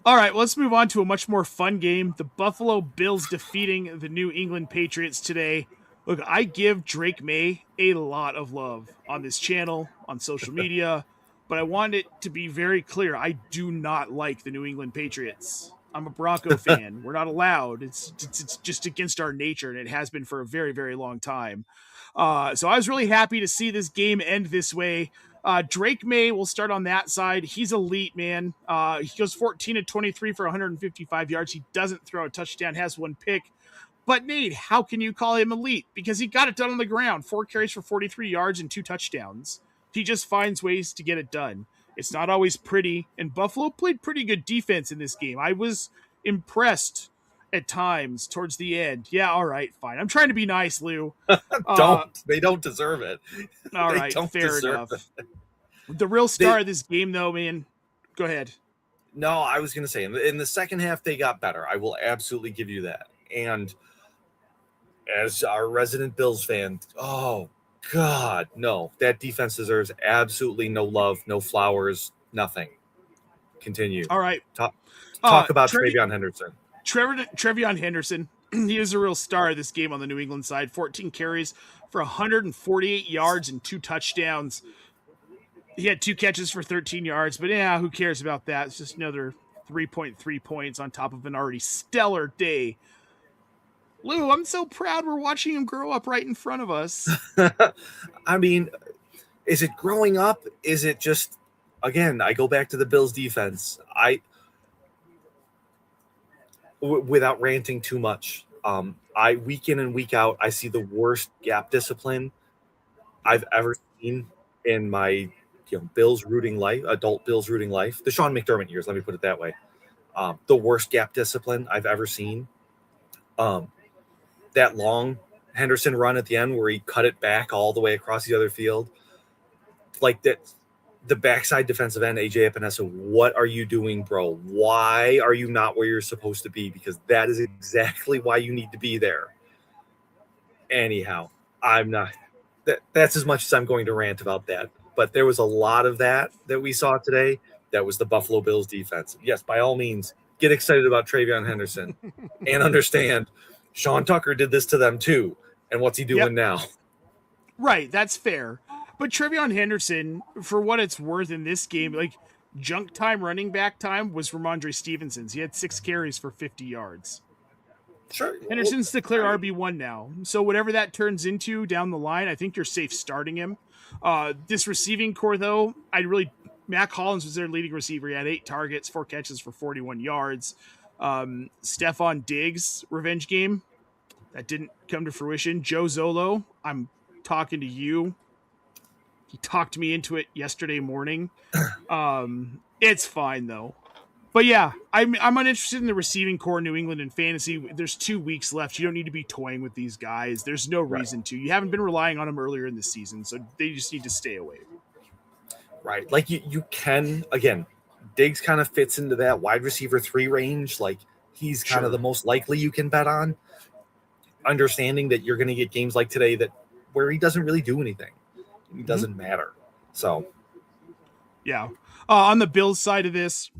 All right, well, let's move on to a much more fun game. The Buffalo Bills defeating the New England Patriots today. Look, I give Drake May a lot of love on this channel, on social media, but I want it to be very clear. I do not like the New England Patriots. I'm a Bronco fan. We're not allowed. It's just against our nature, and it has been for a very, very long time. So I was really happy to see this game end this way. Drake May will start on that side. He's elite, man. He goes 14-23 for 155 yards. He doesn't throw a touchdown, has one pick. But Nate, how can you call him elite? Because he got it done on the ground. 4 carries for 43 yards and 2 touchdowns. He just finds ways to get it done. It's not always pretty, and Buffalo played pretty good defense in this game. I was impressed at times towards the end. Yeah, all right, fine. I'm trying to be nice, Lou. They don't deserve it. All right, fair enough. The real star of this game, though, man. Go ahead. No, I was going to say, in the second half, they got better. I will absolutely give you that. And as our resident Bills fan, oh, God, no. That defense deserves absolutely no love, no flowers, nothing. Continue. All right. Talk about TreVeyon Henderson. TreVeyon Henderson. He is a real star of this game on the New England side. 14 carries for 148 yards and 2 touchdowns. He had 2 catches for 13 yards, but yeah, who cares about that? It's just another 3.3 points on top of an already stellar day. Lou, I'm so proud we're watching him grow up right in front of us. I mean, is it growing up? Is it just, again, I go back to the Bills defense. Without ranting too much, I week in and week out, I see the worst gap discipline I've ever seen in my Bills rooting life, adult Bills rooting life. The Sean McDermott years, let me put it that way. The worst gap discipline I've ever seen. That long Henderson run at the end where he cut it back all the way across the other field. Like that, the backside defensive end, AJ Epinesa, what are you doing, bro? Why are you not where you're supposed to be? Because that is exactly why you need to be there. Anyhow, I'm not. That's as much as I'm going to rant about that. But there was a lot of that we saw today. That was the Buffalo Bills defense. Yes, by all means, get excited about TreVeyon Henderson and understand Sean Tucker did this to them too. And what's he doing now? Right, that's fair. But TreVeyon Henderson, for what it's worth in this game, junk time, running back time was Ramondre Stevenson's. He had 6 carries for 50 yards. Sure. Henderson's the clear RB1 now. So whatever that turns into down the line, I think you're safe starting him. This receiving core, though, Mac Hollins was their leading receiver. He had 8 targets, 4 catches for 41 yards. Stephon Diggs, revenge game. That didn't come to fruition. Joe Zolo, I'm talking to you. He talked me into it yesterday morning. It's fine, though. But yeah, I'm uninterested in the receiving core in New England in fantasy. There's 2 weeks left. You don't need to be toying with these guys. There's no reason to. You haven't been relying on them earlier in the season, so they just need to stay away. Right. Like you can, again, Diggs kind of fits into that wide receiver 3 range. Like he's kind of the most likely you can bet on. Understanding that you're going to get games like today where he doesn't really do anything. He doesn't matter. So, Yeah. On the Bills side of this,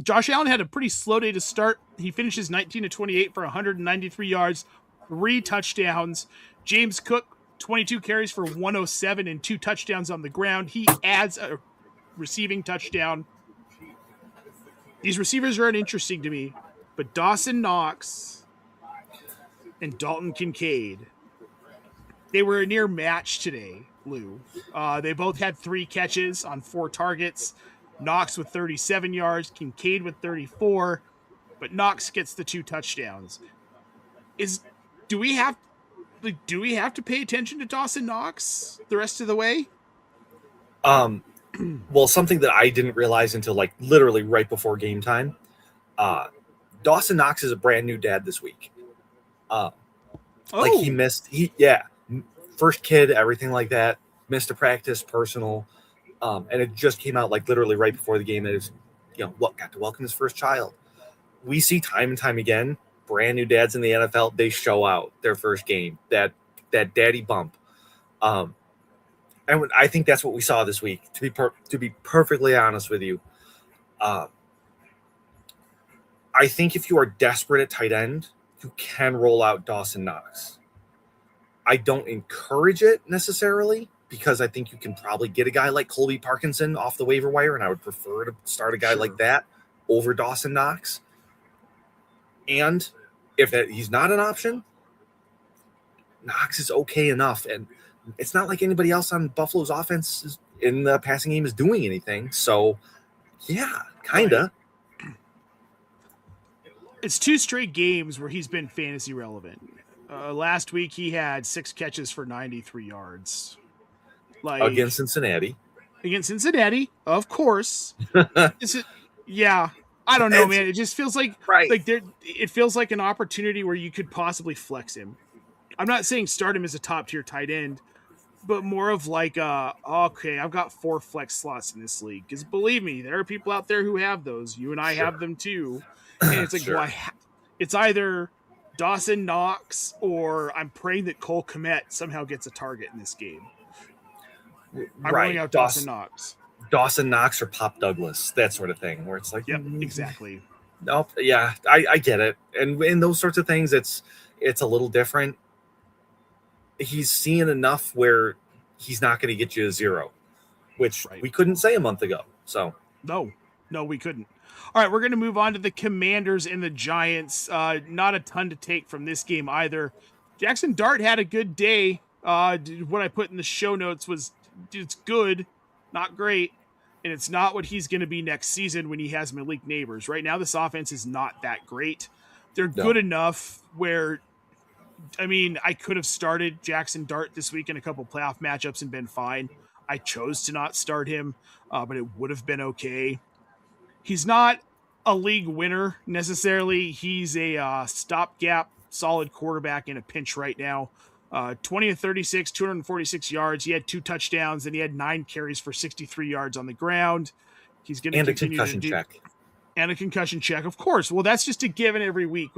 Josh Allen had a pretty slow day to start. He finishes 19 to 28 for 193 yards, 3 touchdowns. James Cook, 22 carries for 107 and 2 touchdowns on the ground. He adds a receiving touchdown. These receivers are uninteresting to me, but Dawson Knox and Dalton Kincaid, they were a near match today, Lou. They both had 3 catches on 4 targets. Knox with 37 yards, Kincaid with 34, but Knox gets the 2 touchdowns. Do we have to pay attention to Dawson Knox the rest of the way? Well, something that I didn't realize until like literally right before game time. Dawson Knox is a brand new dad this week. Like he missed first kid, everything like that, missed a practice, personal, and it just came out like literally right before the game that is, got to welcome his first child. We see time and time again, brand new dads in the NFL, they show out their first game, that daddy bump. And I think that's what we saw this week. To be perfectly honest with you, I think if you are desperate at tight end, you can roll out Dawson Knox. I don't encourage it necessarily because I think you can probably get a guy like Colby Parkinson off the waiver wire, and I would prefer to start a guy like that over Dawson Knox. And if he's not an option, Knox is okay enough, and it's not like anybody else on Buffalo's offense in the passing game is doing anything. So, yeah, kind of. It's 2 straight games where he's been fantasy relevant. Last week he had 6 catches for 93 yards. Against Cincinnati. Against Cincinnati, of course. Yeah. I don't know, man. It just feels like it feels like an opportunity where you could possibly flex him. I'm not saying start him as a top tier tight end, but more of like, okay, I've got 4 flex slots in this league. Because believe me, there are people out there who have those. You and I have them too. And it's like, it's either Dawson Knox or I'm praying that Cole Kmet somehow gets a target in this game. I'm rolling out Dawson Knox. Dawson Knox or Pop Douglas, that sort of thing, where it's like, yep, exactly. Nope, yeah, I get it. And in those sorts of things, it's a little different. He's seeing enough where he's not going to get you a 0, which we couldn't say a month ago. So no, we couldn't. All right, we're going to move on to the Commanders and the Giants. Not a ton to take from this game either. Jackson Dart had a good day. What I put in the show notes was it's good, not great, and it's not what he's going to be next season when he has Malik Neighbors. Right now, this offense is not that great. They're good enough where, I mean, I could have started Jackson Dart this week in a couple playoff matchups and been fine. I chose to not start him, but it would have been okay. He's not a league winner necessarily. He's a stopgap, solid quarterback in a pinch right now. 20 of 36, 246 yards. He had 2 touchdowns, and he had 9 carries for 63 yards on the ground. He's going to continue to do and a concussion check, of course. Well, that's just a given every week.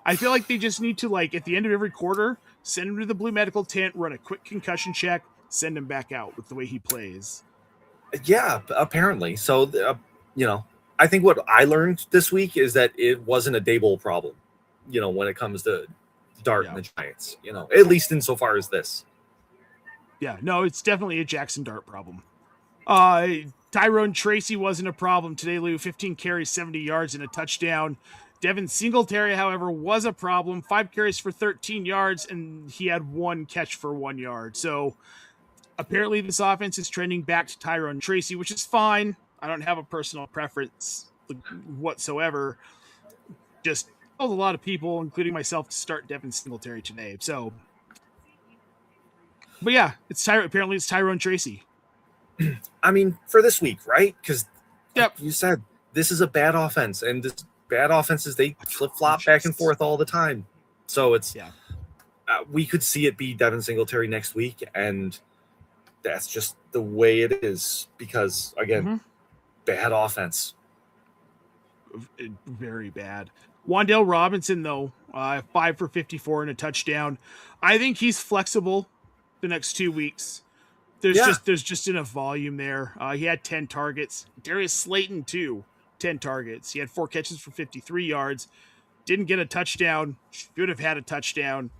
I feel like they just need to, like, at the end of every quarter, send him to the Blue Medical tent, run a quick concussion check, send him back out with the way he plays. Yeah, apparently. So, I think what I learned this week is that it wasn't a Daboll problem, when it comes to Dart and the Giants, at least insofar as this. Yeah, no, it's definitely a Jackson Dart problem. Tyrone Tracy wasn't a problem today, Lou. 15 carries, 70 yards, and a touchdown. Devin Singletary, however, was a problem. 5 carries for 13 yards, and he had 1 catch for 1 yard. So apparently this offense is trending back to Tyrone Tracy, which is fine. I don't have a personal preference whatsoever. Just told a lot of people, including myself, to start Devin Singletary today. So, but yeah, apparently it's Tyrone Tracy. I mean, for this week, right? Because like you said, this is a bad offense, and this bad offenses, they flip-flop back and forth all the time. So it's we could see it be Devin Singletary next week, and that's just the way it is because, again, bad offense. Very bad. Wan'Dale Robinson, though, 5 for 54 and a touchdown. I think he's flexible the next 2 weeks. There's just enough volume there. He had 10 targets. Darius Slayton too, 10 targets. He had 4 catches for 53 yards. Didn't get a touchdown. Should have had a touchdown.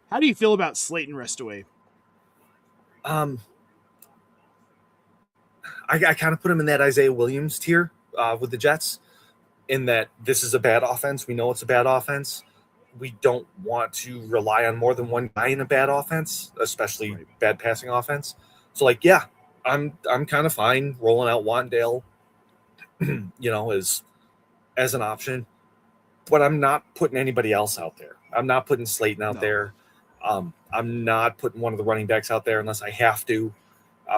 How do you feel about Slayton rest away? I kind of put him in that Isaiah Williams tier with the Jets, in that this is a bad offense. We know it's a bad offense. We don't want to rely on more than one guy in a bad offense, especially bad passing offense. So, like, yeah, I'm kind of fine rolling out Wandale, as an option, but I'm not putting anybody else out there. I'm not putting Slayton out there. I'm not putting one of the running backs out there unless I have to,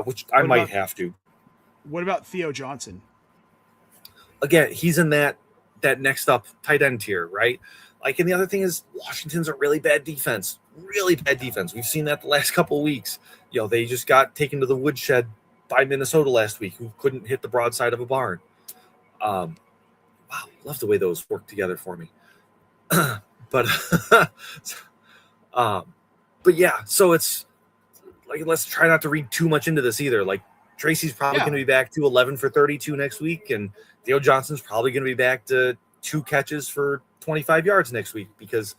which I might have to. What about Theo Johnson? Again, he's in that next up tight end tier, right? Like, and the other thing is Washington's a really bad defense. Really bad defense. We've seen that the last couple of weeks. They just got taken to the woodshed by Minnesota last week, who couldn't hit the broadside of a barn. Wow, love the way those work together for me. But yeah, so it's like, let's try not to read too much into this either. Like, Tracy's probably going to be back to 11 for 32 next week, and Theo Johnson's probably going to be back to 2 catches for 25 yards next week, because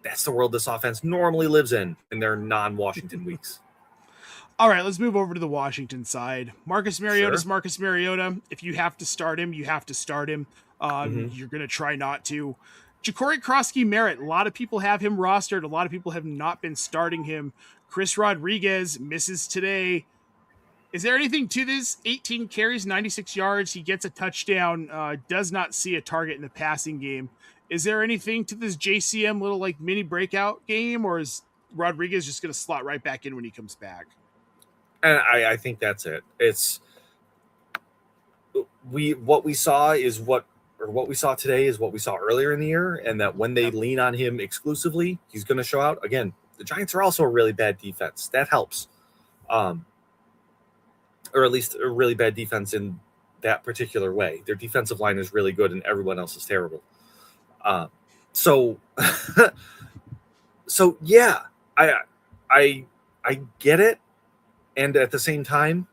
that's the world this offense normally lives in their non-Washington weeks. All right, let's move over to the Washington side. Marcus Mariota's Marcus Mariota. If you have to start him, you have to start him. You're going to try not to. Ja'Cory Krosky-Merritt, a lot of people have him rostered. A lot of people have not been starting him. Chris Rodriguez misses today. Is there anything to this? 18 carries, 96 yards. He gets a touchdown, does not see a target in the passing game. Is there anything to this JCM little like mini breakout game, or is Rodriguez just going to slot right back in when he comes back? And I think that's it. It's what we saw today is what we saw earlier in the year, and that when they lean on him exclusively, he's going to show out. Again, the Giants are also a really bad defense. That helps. Or at least a really bad defense in that particular way. Their defensive line is really good and everyone else is terrible. So yeah, I get it. And at the same time,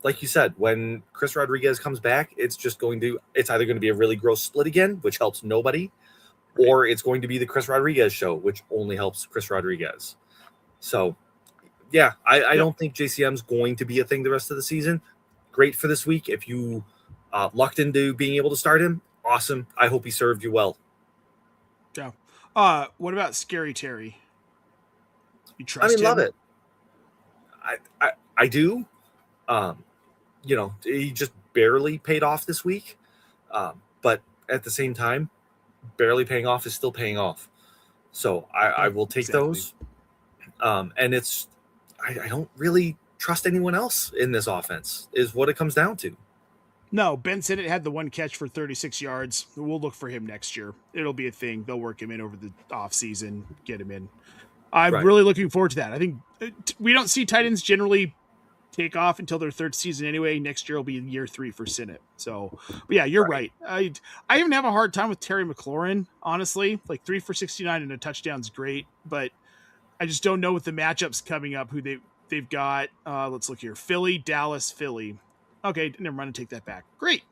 like you said, when Chris Rodriguez comes back, it's either going to be a really gross split again, which helps nobody, or it's going to be the Chris Rodriguez show, which only helps Chris Rodriguez. So yeah, I don't think JCM's going to be a thing the rest of the season. Great for this week. If you lucked into being able to start him, awesome. I hope he served you well. Yeah. What about Scary Terry? You trust him? Love it. I do. He just barely paid off this week. But at the same time, barely paying off is still paying off. So I will take those. And it's, I don't really trust anyone else in this offense, is what it comes down to. No, Ben Sinnott had the 1 catch for 36 yards. We'll look for him next year. It'll be a thing. They'll work him in over the offseason, get him in. I'm really looking forward to that. I think we don't see tight ends generally take off until their 3rd season anyway. Next year will be year 3 for Sinnott. So, but yeah, you're right. I even have a hard time with Terry McLaurin, honestly. Like 3 for 69 and a touchdown's great, but I just don't know with the matchups coming up who they've got. Let's look here. Philly, Dallas, Philly. Okay, never mind. I take that back. Great.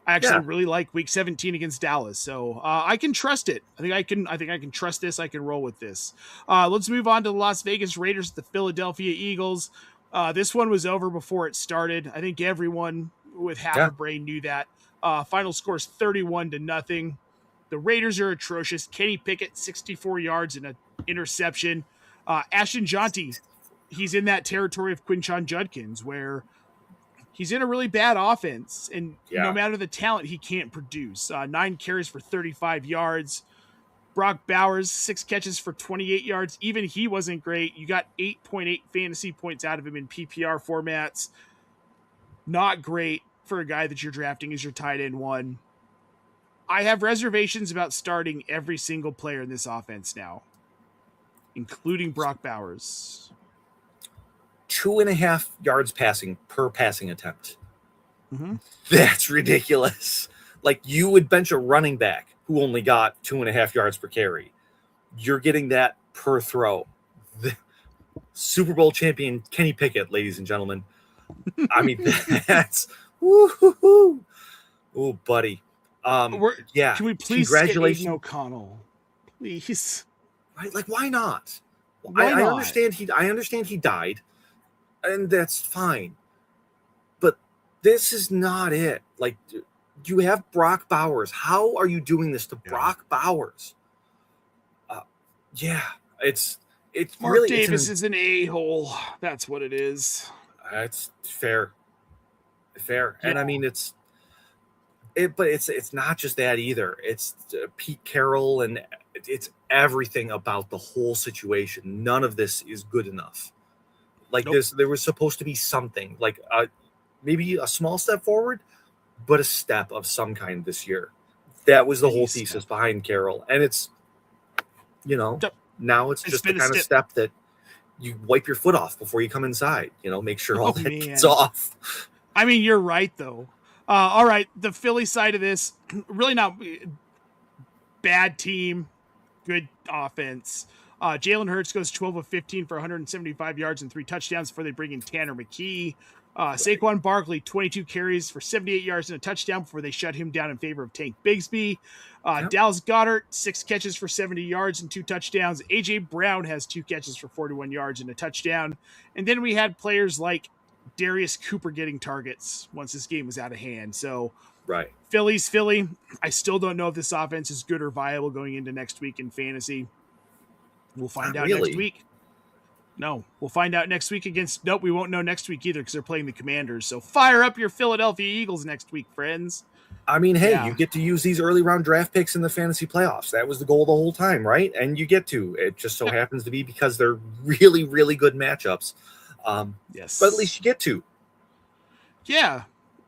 I actually really like week 17 against Dallas. So I can trust it. I think I can trust this. I can roll with this. Let's move on to the Las Vegas Raiders, the Philadelphia Eagles. This one was over before it started. I think everyone with half a brain knew that. Final score is 31-0. The Raiders are atrocious. Kenny Pickett, 64 yards and an interception. Ashton Jonty, he's in that territory of Quinshon Judkins, where he's in a really bad offense, and no matter the talent, he can't produce. 9 carries for 35 yards. Brock Bowers, 6 catches for 28 yards. Even he wasn't great. You got 8.8 fantasy points out of him in PPR formats. Not great for a guy that you're drafting as your tight end 1. I have reservations about starting every single player in this offense now, including Brock Bowers. 2.5 yards passing per passing attempt. Mm-hmm. That's ridiculous. Like, you would bench a running back who only got 2.5 yards per carry. You're getting that per throw. The Super Bowl champion Kenny Pickett, ladies and gentlemen. I mean, that's woo-hoo-hoo. Oh, buddy. Yeah. Can we please get Aiden Congratulations. O'Connell? Please. Right? Like, why not? Why I not? understand he died, and that's fine. But this is not it. Like, you have Brock Bowers. How are you doing this to Brock Bowers? Yeah, it's Mark really Davis is an a-hole. That's what it is. it's fair, Yeah. and I mean but it's not just that either. It's Pete Carroll, and it's everything about the whole situation. None of this is good enough. Like there was supposed to be something, like maybe a small step forward, but a step of some kind this year. That was the whole thesis behind Carroll, and it's now it's just the kind of step that you wipe your foot off before you come inside. Make sure all that gets off. I mean, you're right though. All right, the Philly side of this, really not bad team, good offense. Jalen Hurts goes 12 of 15 for 175 yards and 3 touchdowns before they bring in Tanner McKee. Saquon Barkley, 22 carries for 78 yards and a touchdown before they shut him down in favor of Tank Bigsby. Dallas Goedert, 6 catches for 70 yards and 2 touchdowns. A.J. Brown has 2 catches for 41 yards and a touchdown. And then we had players like Darius Cooper getting targets once this game was out of hand. So right. Philly's Philly. I still don't know if this offense is good or viable going into next week in fantasy. We'll find out next week. No, we'll find out next week nope, we won't know next week either because they're playing the Commanders. So fire up your Philadelphia Eagles next week, friends. I mean, hey, you get to use these early round draft picks in the fantasy playoffs. That was the goal the whole time, right? And you get to. It just so happens to be because they're really, really good matchups. Yes. But at least you get to. Yeah.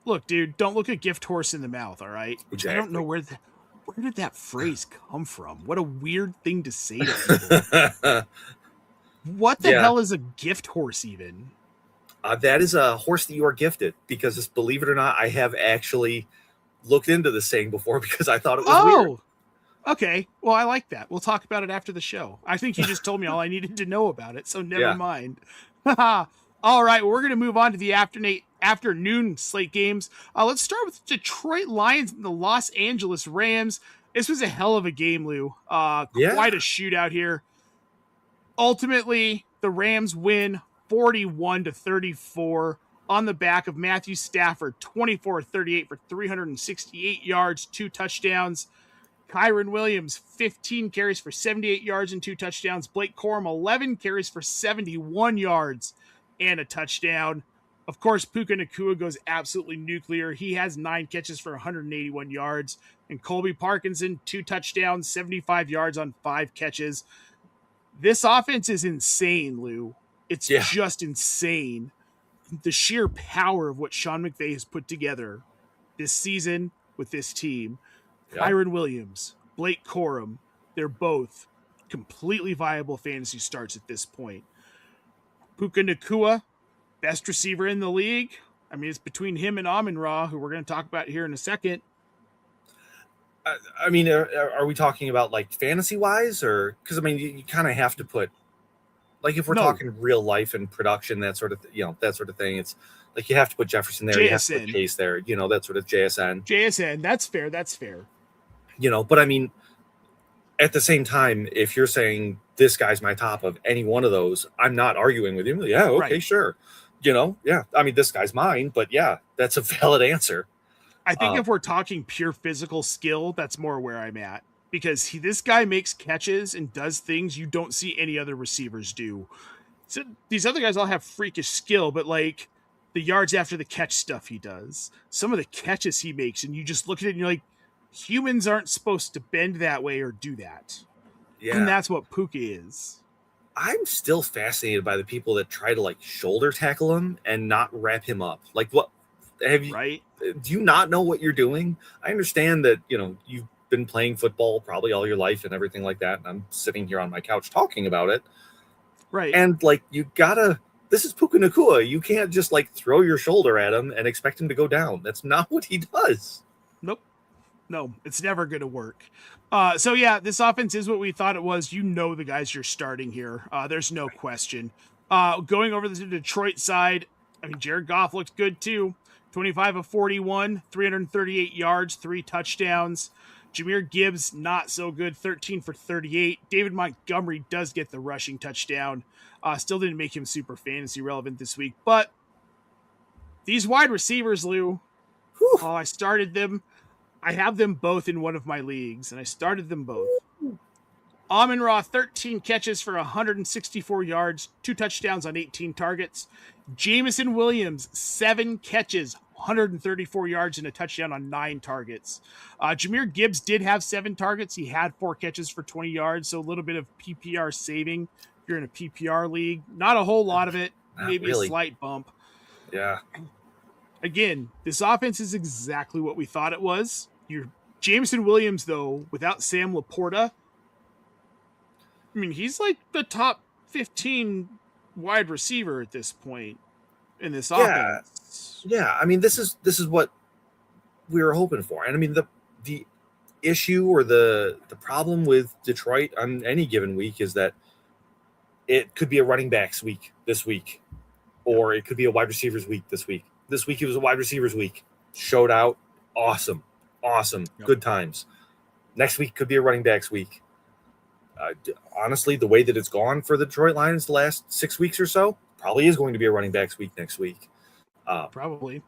Look, dude, don't look a gift horse in the mouth, all right? Exactly. I don't know where did that phrase come from? What a weird thing to say to people. What the hell is a gift horse even? That is a horse that you are gifted because, believe it or not, I have actually looked into this saying before because I thought it was weird. Okay. Well, I like that. We'll talk about it after the show. I think you just told me all I needed to know about it, so never mind. All right, we're going to move on to the afternoon slate games. Let's start with Detroit Lions and the Los Angeles Rams. This was a hell of a game, Lou. Quite a shootout here. Ultimately, the Rams win 41-34 on the back of Matthew Stafford, 24-38 for 368 yards, 2 touchdowns. Kyron Williams, 15 carries for 78 yards and 2 touchdowns. Blake Corum, 11 carries for 71 yards and a touchdown. Of course, Puka Nacua goes absolutely nuclear. He has 9 catches for 181 yards. And Colby Parkinson, 2 touchdowns, 75 yards on 5 catches. This offense is insane, Lou. It's just insane. The sheer power of what Sean McVay has put together this season with this team. Kyron Williams, Blake Corum, they're both completely viable fantasy starts at this point. Puka Nacua, best receiver in the league. I mean, it's between him and Amon-Ra, who we're going to talk about here in a second. I mean, are we talking about like fantasy wise, or because I mean, you kind of have to put like if we're talking real life and production, that sort of that sort of thing. It's like you have to put Jefferson there, you have to put Chase there, that sort of JSN. JSN, that's fair. That's fair. But I mean, at the same time, if you're saying this guy's my top of any one of those, I'm not arguing with you. Yeah, okay, sure. I mean, this guy's mine, but yeah, that's a valid answer. I think if we're talking pure physical skill, that's more where I'm at because this guy makes catches and does things you don't see any other receivers do. So these other guys all have freakish skill, but like the yards after the catch stuff he does, some of the catches he makes, and you just look at it and you're like, humans aren't supposed to bend that way or do that. Yeah. And that's what Puka is. I'm still fascinated by the people that try to like shoulder tackle him and not wrap him up. Like what have you do you not know what you're doing? I understand that, you've been playing football probably all your life and everything like that. And I'm sitting here on my couch talking about it. Right. And like, this is Puka Nacua. You can't just like throw your shoulder at him and expect him to go down. That's not what he does. Nope. No, it's never going to work. So yeah, this offense is what we thought it was. The guys you're starting here. There's no question. Going over to the Detroit side, I mean, Jared Goff looked good too. 25 of 41, 338 yards, 3 touchdowns. Jahmyr Gibbs, not so good, 13 for 38. David Montgomery does get the rushing touchdown. Still didn't make him super fantasy relevant this week. But these wide receivers, Lou, Whew. I started them. I have them both in one of my leagues, and I started them both. Amon-Ra, 13 catches for 164 yards, 2 touchdowns on 18 targets. Jameson Williams, 7 catches, 134 yards, and a touchdown on 9 targets. Jahmyr Gibbs did have 7 targets. He had 4 catches for 20 yards, so a little bit of PPR saving if you're in a PPR league. Not a whole lot of it, maybe really. a slight bump. Yeah. Again, this offense is exactly what we thought it was. Your Jameson Williams, though, without Sam Laporta, I mean, he's like the top 15 wide receiver at this point in this offense. Yeah. I mean, this is what we were hoping for. And I mean, the issue or the problem with Detroit on any given week is that it could be a running backs week this week, or it could be a wide receivers week this week. This week it was a wide receivers week. Showed out. Awesome. Yep. Good times. Next week could be a running backs week. Honestly, the way that it's gone for the Detroit Lions the last 6 weeks or so, probably is going to be a running backs week next week. Probably.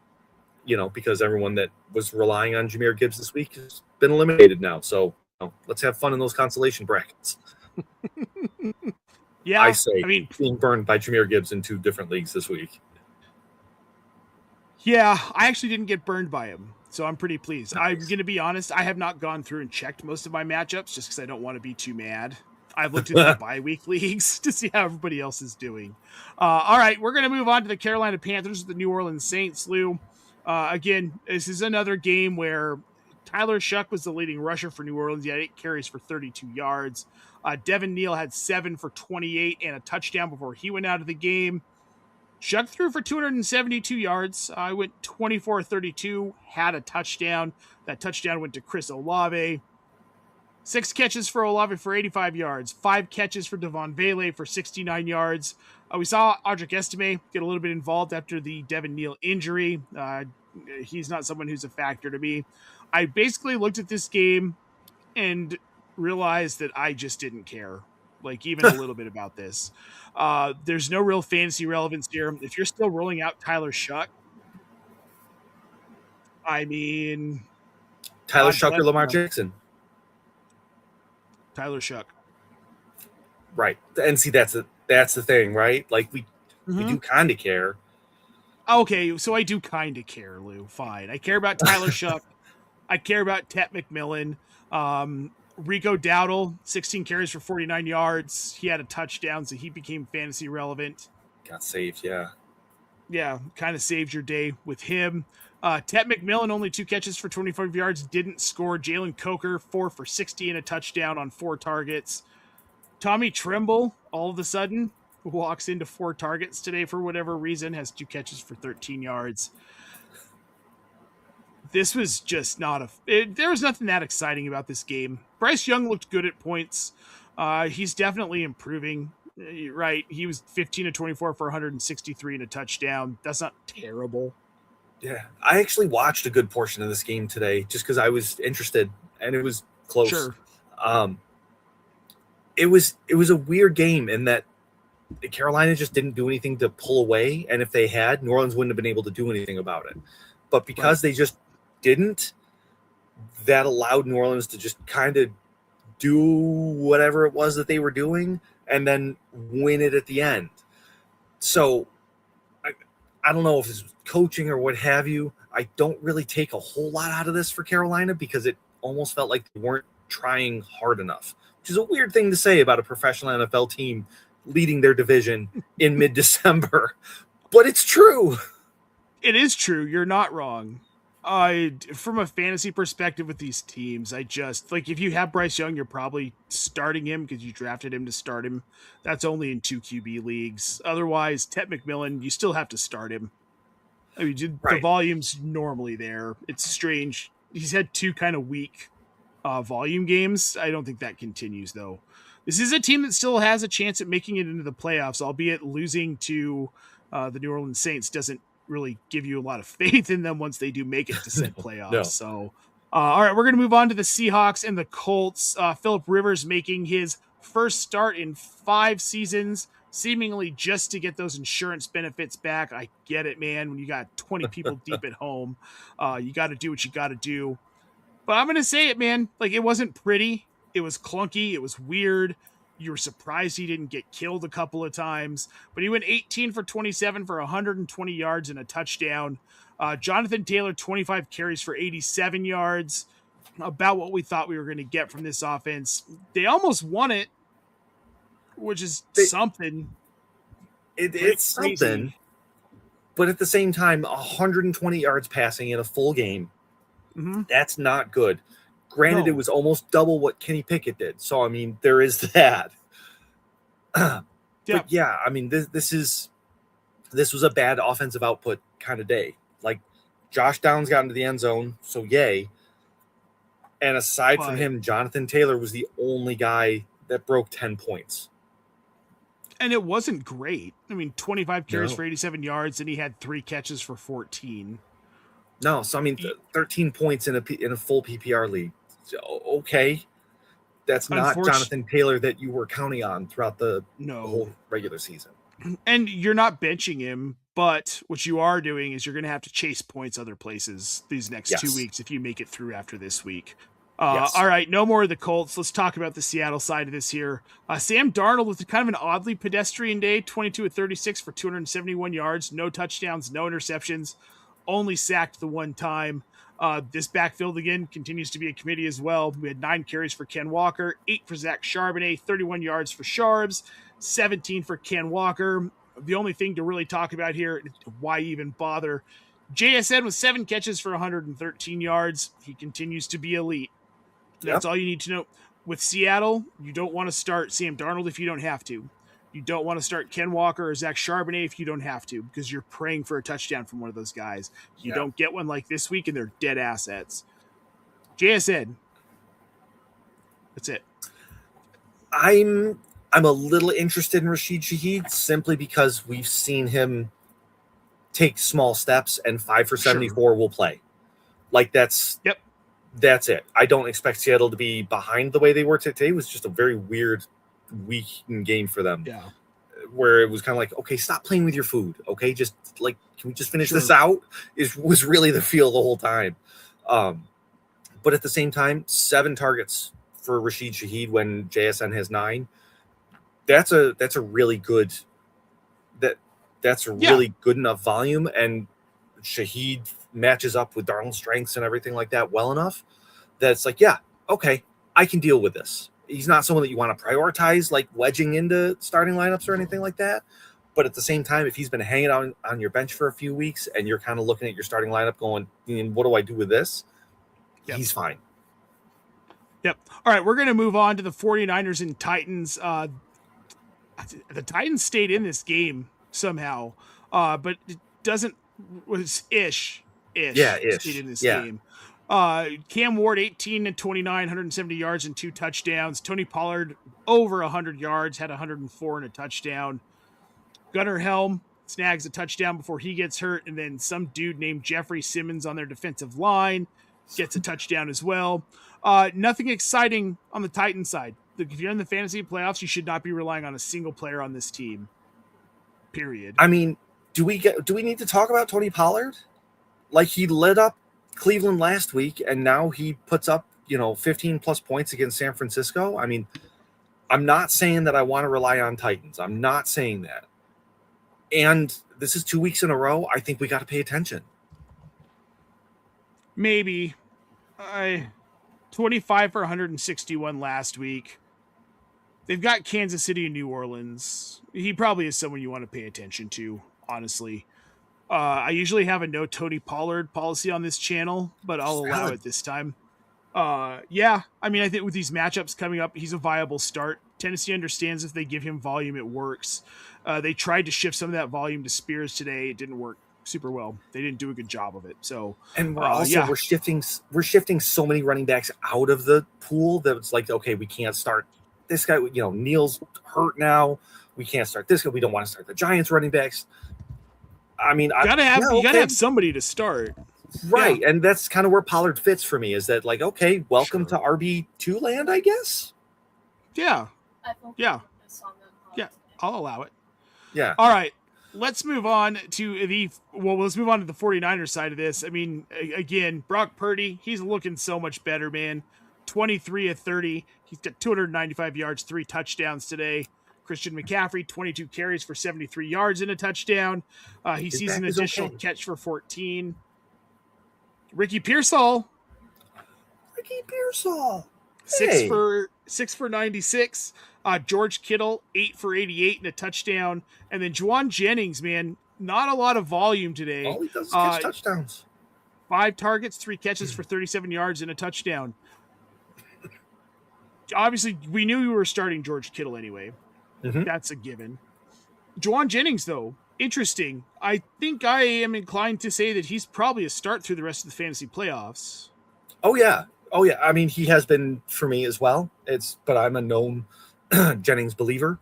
Because everyone that was relying on Jahmyr Gibbs this week has been eliminated now. So let's have fun in those consolation brackets. Yeah, I mean, being burned by Jahmyr Gibbs in 2 different leagues this week. Yeah, I actually didn't get burned by him, so I'm pretty pleased. Nice. I'm going to be honest, I have not gone through and checked most of my matchups just because I don't want to be too mad. I've looked at the bye week leagues to see how everybody else is doing. All right, we're going to move on to the Carolina Panthers with the New Orleans Saints, Lou. Again, this is another game where Tyler Shuck was the leading rusher for New Orleans. He had 8 carries for 32 yards. Devin Neal had 7 for 28 and a touchdown before he went out of the game. Shuck threw for 272 yards. I went 24-32, had a touchdown. That touchdown went to Chris Olave. 6 catches for Olave for 85 yards. 5 catches for Devon Vele for 69 yards. We saw Audric Estime get a little bit involved after the Devin Neal injury. He's not someone who's a factor to me. I basically looked at this game and realized that I just didn't care, like even a little bit about this. There's no real fantasy relevance here. If you're still rolling out Tyler Shuck, I mean, Tyler Shuck or Lamar Jackson? Tyler Shuck. Right. And see, that's the thing, right? Like we do kind of care. Okay, so I do kind of care, Lou. Fine. I care about Tyler Shuck. I care about Tet McMillan. Rico Dowdle, 16 carries for 49 yards. He had a touchdown, so he became fantasy relevant. Got saved, yeah. Yeah, kind of saved your day with him. Tet McMillan, only 2 catches for 25 yards, didn't score. Jalen Coker, 4 for 60 and a touchdown on 4 targets. Tommy Tremble, all of a sudden, walks into 4 targets today for whatever reason, has 2 catches for 13 yards. This was just not there was nothing that exciting about this game. Bryce Young looked good at points. He's definitely improving, right? He was 15-24 for 163 and a touchdown. That's not terrible. Yeah, I actually watched a good portion of this game today just because I was interested, and it was close. Sure. It was a weird game in that Carolina just didn't do anything to pull away, and if they had, New Orleans wouldn't have been able to do anything about it. But because they just didn't, that allowed New Orleans to just kind of do whatever it was that they were doing and then win it at the end. So I don't know if it's coaching or what have you. I don't really take a whole lot out of this for Carolina because it almost felt like they weren't trying hard enough, which is a weird thing to say about a professional NFL team leading their division in mid-December, but it's true. It is true. You're not wrong. From a fantasy perspective with these teams, I just like if you have Bryce Young, you're probably starting him because you drafted him to start him. That's only in 2 QB leagues. Otherwise, Tet McMillan, you still have to start him. I mean, the volume's normally there. It's strange. He's had 2 kind of weak volume games. I don't think that continues though. This is a team that still has a chance at making it into the playoffs, albeit losing to The New Orleans Saints doesn't really give you a lot of faith in them once they do make it to said playoffs. No. So, all right, we're going to move on to the Seahawks and the Colts. Phillip Rivers making his first start in 5 seasons, seemingly just to get those insurance benefits back. I get it, man. When you got 20 people deep at home, you got to do what you got to do. But I'm going to say it, man. Like, it wasn't pretty. It was clunky. It was weird. You were surprised he didn't get killed a couple of times, but he went 18 for 27 for 120 yards and a touchdown. Jonathan Taylor, 25 carries for 87 yards. About what we thought we were going to get from this offense. They almost won it, which is something. It's something. But at the same time, 120 yards passing in a full game, that's not good. Granted, It was almost double what Kenny Pickett did. So, I mean, there is that. But yeah, I mean, this was a bad offensive output kind of day. Like, Josh Downs got into the end zone, so yay. And aside from him, Jonathan Taylor was the only guy that broke 10 points. And it wasn't great. I mean, 25 carries for 87 yards, and he had 3 catches for 14. No, so I mean, 13 points in a full PPR league. Okay, that's not Jonathan Taylor that you were counting on throughout the whole regular season. And you're not benching him, but what you are doing is you're going to have to chase points other places these next 2 weeks if you make it through after this week. All right, no more of the Colts. Let's talk about the Seattle side of this here. Sam Darnold with kind of an oddly pedestrian day, 22 of 36 for 271 yards, no touchdowns, no interceptions, only sacked the one time. This backfield, again, continues to be a committee as well. We had 9 carries for Ken Walker, 8 for Zach Charbonnet, 31 yards for Sharbs, 17 for Ken Walker. The only thing to really talk about here, why even bother? JSN with 7 catches for 113 yards. He continues to be elite. That's all you need to know. With Seattle, you don't want to start Sam Darnold if you don't have to. You don't want to start Ken Walker or Zach Charbonnet if you don't have to, because you're praying for a touchdown from one of those guys. You don't get one like this week, and they're dead assets. JSN. That's it. I'm a little interested in Rashid Shaheed simply because we've seen him take small steps, and 5 for 74 will play. Like, that's it. I don't expect Seattle to be behind the way they were today. It was just a very weird week in game for them. Yeah. Where it was kind of like, okay, stop playing with your food. Okay, just like, can we just finish this out? Was really the feel the whole time. But at the same time, 7 targets for Rashid Shaheed when JSN has 9. That's a really good really good enough volume, and Shaheed matches up with Darnold's strengths and everything like that well enough that it's like, yeah, okay, I can deal with this. He's not someone that you want to prioritize, like wedging into starting lineups or anything like that. But at the same time, if he's been hanging out on your bench for a few weeks and you're kind of looking at your starting lineup going, what do I do with this? He's fine. Yep. All right, we're going to move on to the 49ers and Titans. The Titans stayed in this game somehow, but it was ish. Yeah, ish. Stayed in this game. Cam Ward, 18 and 29, 170 yards and 2 touchdowns. Tony Pollard, over 100 yards, had 104 and a touchdown. Gunnar Helm snags a touchdown before he gets hurt, and then some dude named Jeffrey Simmons on their defensive line gets a touchdown as well. Nothing exciting on the Titans side. If you're in the fantasy playoffs, you should not be relying on a single player on this team. Period. I mean, do we need to talk about Tony Pollard? Like, he lit up Cleveland last week, and now he puts up 15 plus points against San Francisco. I mean, I'm not saying that I want to rely on Titans. I'm not saying that. And this is 2 weeks in a row. I think we got to pay attention. Maybe. 25 for 161 last week. They've got Kansas City and New Orleans. He probably is someone you want to pay attention to, honestly. I usually have a no Tony Pollard policy on this channel, but I'll allow it this time. Yeah, I mean, I think with these matchups coming up, he's a viable start. Tennessee understands if they give him volume, it works. They tried to shift some of that volume to Spears today. It didn't work super well. They didn't do a good job of it. So, and we're shifting so many running backs out of the pool that it's like, okay, we can't start this guy. Neal's hurt now. We can't start this guy. We don't want to start the Giants running backs. I mean, you gotta have somebody to start. Right. And that's kind of where Pollard fits for me, is that like, okay, welcome to Sure. RB2 land, I guess. Yeah. Yeah. Yeah. I'll allow it. Yeah. All right. Let's move on to let's move on to the 49ers side of this. I mean, again, Brock Purdy, he's looking so much better, man. 23 of 30. He's got 295 yards, 3 touchdowns today. Christian McCaffrey, 22 carries for 73 yards and a touchdown. He His sees an back is additional okay. catch for 14. Ricky Pearsall, Ricky Pearsall. six Hey. for 96. George Kittle, 8 for 88 and a touchdown. And then Juwan Jennings, man, not a lot of volume today. All he does is catch touchdowns. 5 targets, 3 catches for 37 yards and a touchdown. Obviously, we knew you were starting George Kittle anyway. Mm-hmm. That's a given. Juwan Jennings, though, interesting. I think I am inclined to say that he's probably a start through the rest of the fantasy playoffs. Oh yeah. I mean, he has been for me as well. But I'm a known Jennings believer.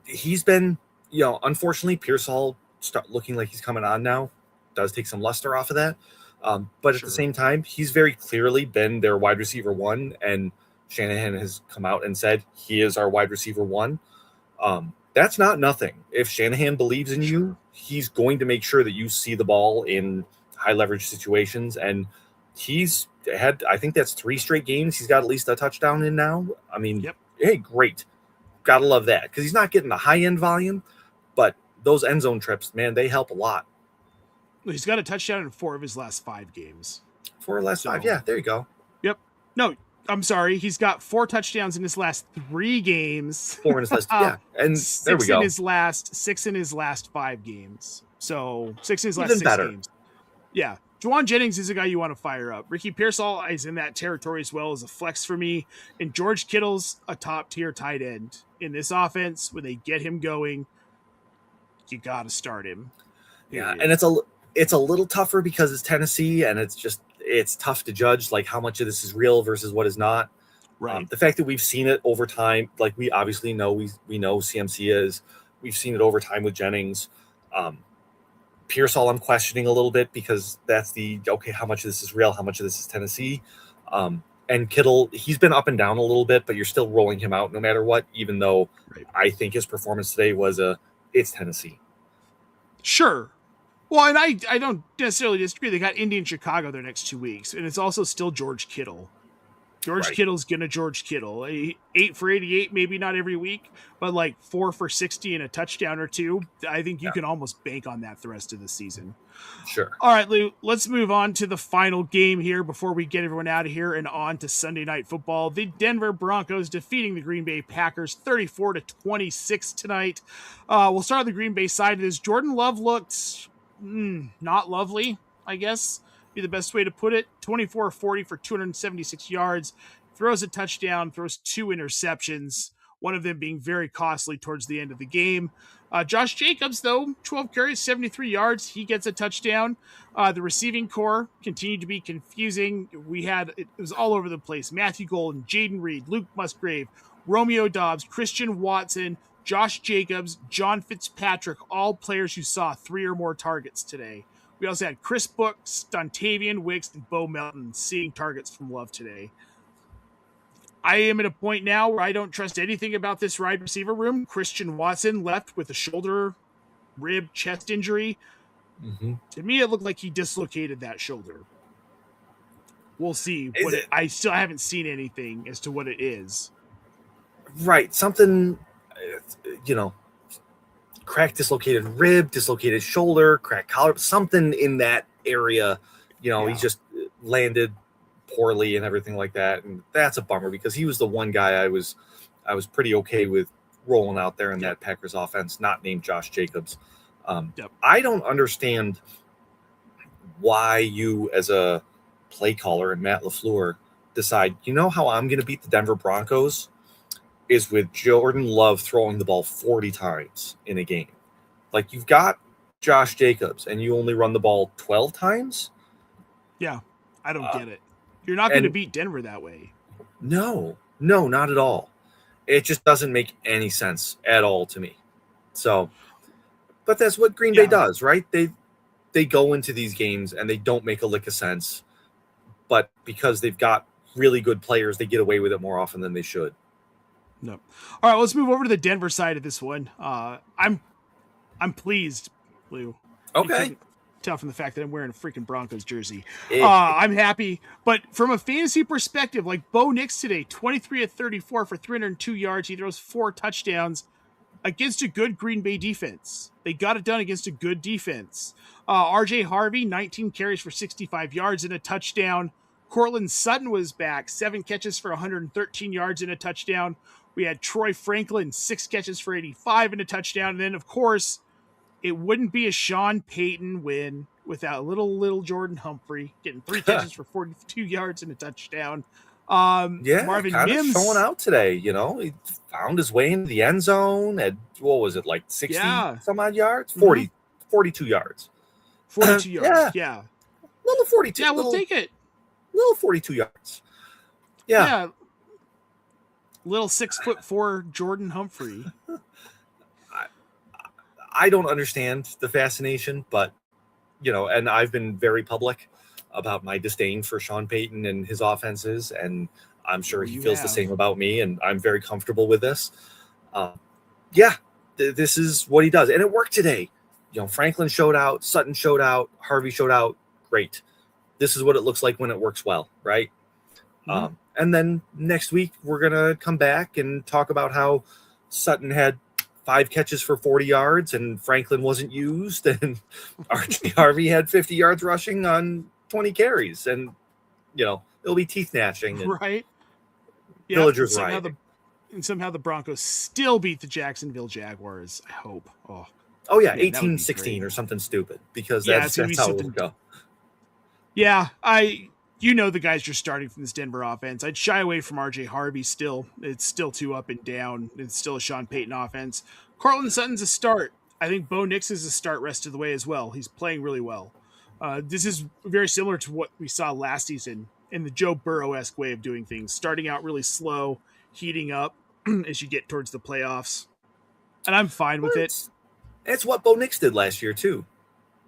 He's been, unfortunately, Pearsall start looking like he's coming on now. Does take some luster off of that. But at the same time, he's very clearly been their wide receiver 1, and Shanahan has come out and said he is our wide receiver 1. That's not nothing. If Shanahan believes in you, he's going to make sure that you see the ball in high leverage situations. And he's had, I think that's 3 straight games he's got at least a touchdown in now. I mean, Hey, great. Gotta love that, because he's not getting the high end volume, but those end zone trips, man, they help a lot. He's got a touchdown in 4 of his last 5 games. 4 of last 5, yeah, there you go. Yep. No, I'm sorry. He's got 4 touchdowns in his last 3 games. 4 in his last, yeah, and there we go. 6 in his last 5 games. So 6 in his last Even 6 better. games. Yeah. Juwan Jennings is a guy you want to fire up. Ricky Pearsall is in that territory as well as a flex for me. And George Kittle's a top-tier tight end. In this offense, when they get him going, you got to start him. Yeah, and it's a little tougher because it's Tennessee, and it's tough to judge like how much of this is real versus what is not. Right. The fact that we've seen it over time, like we obviously know we know CMC is. We've seen it over time with Jennings. Pearsall, I'm questioning a little bit because that's how much of this is real, how much of this is Tennessee. And Kittle, he's been up and down a little bit, but you're still rolling him out no matter what, even though I think his performance today was it's Tennessee. Sure. Well, and I don't necessarily disagree. They got Indy and Chicago their next 2 weeks, and it's also still George Kittle. Kittle's gonna George Kittle. 8 for 88, maybe not every week, but like 4 for 60 and a touchdown or 2. I think you can almost bank on that the rest of the season. Sure. All right, Lou, let's move on to the final game here before we get everyone out of here and on to Sunday Night Football. The Denver Broncos defeating the Green Bay Packers 34-26 tonight. We'll start on the Green Bay side of this. Jordan Love looked not lovely, I guess. Be the best way to put it. 24-40 for 276 yards, throws a touchdown, throws 2 interceptions, one of them being very costly towards the end of the game. Josh Jacobs, though, 12 carries, 73 yards. He gets a touchdown. The receiving core continued to be confusing. It was all over the place. Matthew Golden, Jaden Reed, Luke Musgrave, Romeo Doubs, Christian Watson, Josh Jacobs, John Fitzpatrick, all players who saw 3 or more targets today. We also had Chris Brooks, Dontavian Wicks, and Bo Melton seeing targets from Love today. I am at a point now where I don't trust anything about this wide receiver room. Christian Watson left with a shoulder, rib, chest injury. Mm-hmm. To me, it looked like he dislocated that shoulder. We'll see. I still haven't seen anything as to what it is. Right. Something, cracked dislocated rib, dislocated shoulder, cracked collar, something in that area. He just landed poorly and everything like that, and that's a bummer because he was the one guy I was pretty okay with rolling out there in that Packers offense, not named Josh Jacobs. I don't understand why you, as a play caller and Matt LaFleur, decide, how I'm going to beat the Denver Broncos is with Jordan Love throwing the ball 40 times in a game. Like, you've got Josh Jacobs and you only run the ball 12 times? Yeah, I don't get it. You're not going to beat Denver that way. No, not at all. It just doesn't make any sense at all to me. So But that's what Green Bay Yeah. does, right? They go into these games and they don't make a lick of sense, but because they've got really good players, they get away with it more often than they should. No. All right, let's move over to the Denver side of this one. I'm pleased, Lou. You Okay. couldn't tell from the fact that I'm wearing a freaking Broncos jersey. It- I'm happy, but from a fantasy perspective, like Bo Nix today, 23 of 34 for 302 yards. He throws 4 touchdowns against a good Green Bay defense. They got it done against a good defense. RJ Harvey, 19 carries for 65 yards and a touchdown. Cortland Sutton was back, 7 catches for 113 yards and a touchdown. We had Troy Franklin, 6 catches for 85 and a touchdown. And then, of course, it wouldn't be a Sean Payton win without little Jordan Humphrey getting 3 catches for 42 yards and a touchdown. Marvin kind Mims of showing out today. He found his way into the end zone at, what was it, like 60 some odd yards? 42 yards. 42 yards, yeah. Little 42. Yeah, we'll take it. Little 42 yards. Yeah. Little 6'4" Jordan Humphrey. I don't understand the fascination, but and I've been very public about my disdain for Sean Payton and his offenses, and I'm sure he feels the same about me, and I'm very comfortable with this. This is what he does, and it worked today. Franklin showed out, Sutton showed out, Harvey showed out. Great. This is what it looks like when it works well, right? Mm-hmm. And then next week, we're going to come back and talk about how Sutton had 5 catches for 40 yards and Franklin wasn't used, and RJ Harvey had 50 yards rushing on 20 carries, and it'll be teeth gnashing, and right? Villagers rioting. And somehow the Broncos still beat the Jacksonville Jaguars. I hope. Oh yeah, 18-16 or something stupid, because that's how it will go. Yeah, the guys you're starting from this Denver offense. I'd shy away from RJ Harvey still. It's still too up and down. It's still a Sean Payton offense. Cortland Sutton's a start. I think Bo Nix is a start rest of the way as well. He's playing really well. This is very similar to what we saw last season in the Joe Burrow-esque way of doing things, starting out really slow, heating up as you get towards the playoffs. And I'm fine with it. It's what Bo Nix did last year, too.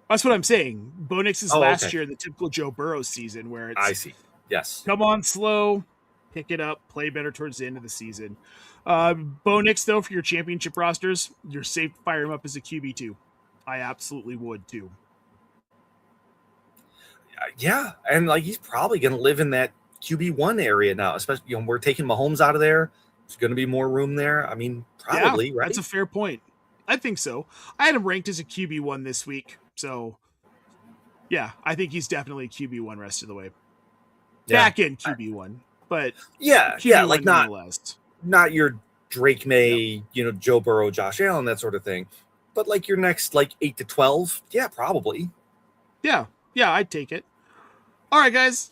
That's what I'm saying. Bo Nix's last year, the typical Joe Burrow season, where it's I see. Yes. Come on slow, pick it up, play better towards the end of the season. Bo Nix, though, for your championship rosters, you're safe to fire him up as a QB2. I absolutely would, too. Yeah, and he's probably going to live in that QB1 area now, especially we're taking Mahomes out of there. There's going to be more room there. I mean, probably, right? That's a fair point. I think so. I had him ranked as a QB1 this week. So, yeah, I think he's definitely QB1 rest of the way. Back in QB1, but QB1 not your Drake May, Joe Burrow, Josh Allen, that sort of thing, but your next 8 to 12, yeah, probably. Yeah, I'd take it. All right, guys,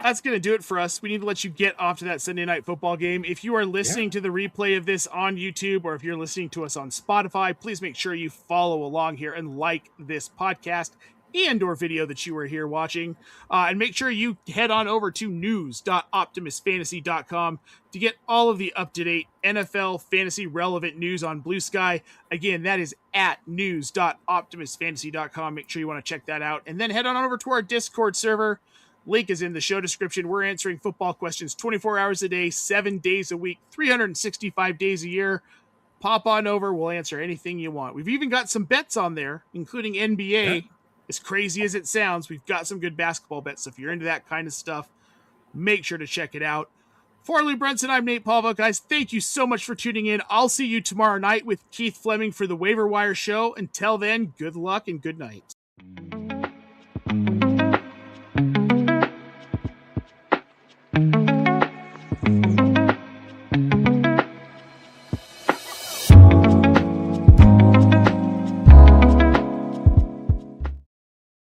that's gonna do it for us. We need to let you get off to that Sunday night football game. If you are listening to the replay of this on YouTube, or if you're listening to us on Spotify, please make sure you follow along here and like this podcast and or video that you are here watching. And make sure you head on over to news.optimusfantasy.com to get all of the up-to-date NFL fantasy relevant news on Blue Sky. Again, that is at news.optimusfantasy.com. Make sure you want to check that out. And then head on over to our Discord server. Link is in the show description. We're answering football questions 24 hours a day, 7 days a week, 365 days a year. Pop on over. We'll answer anything you want. We've even got some bets on there, including NBA. Yeah. As crazy as it sounds, we've got some good basketball bets. So if you're into that kind of stuff, make sure to check it out. For Lou Brunson, I'm Nate Polvogt. Guys, thank you so much for tuning in. I'll see you tomorrow night with Keith Fleming for the Waiver Wire Show. Until then, good luck and good night.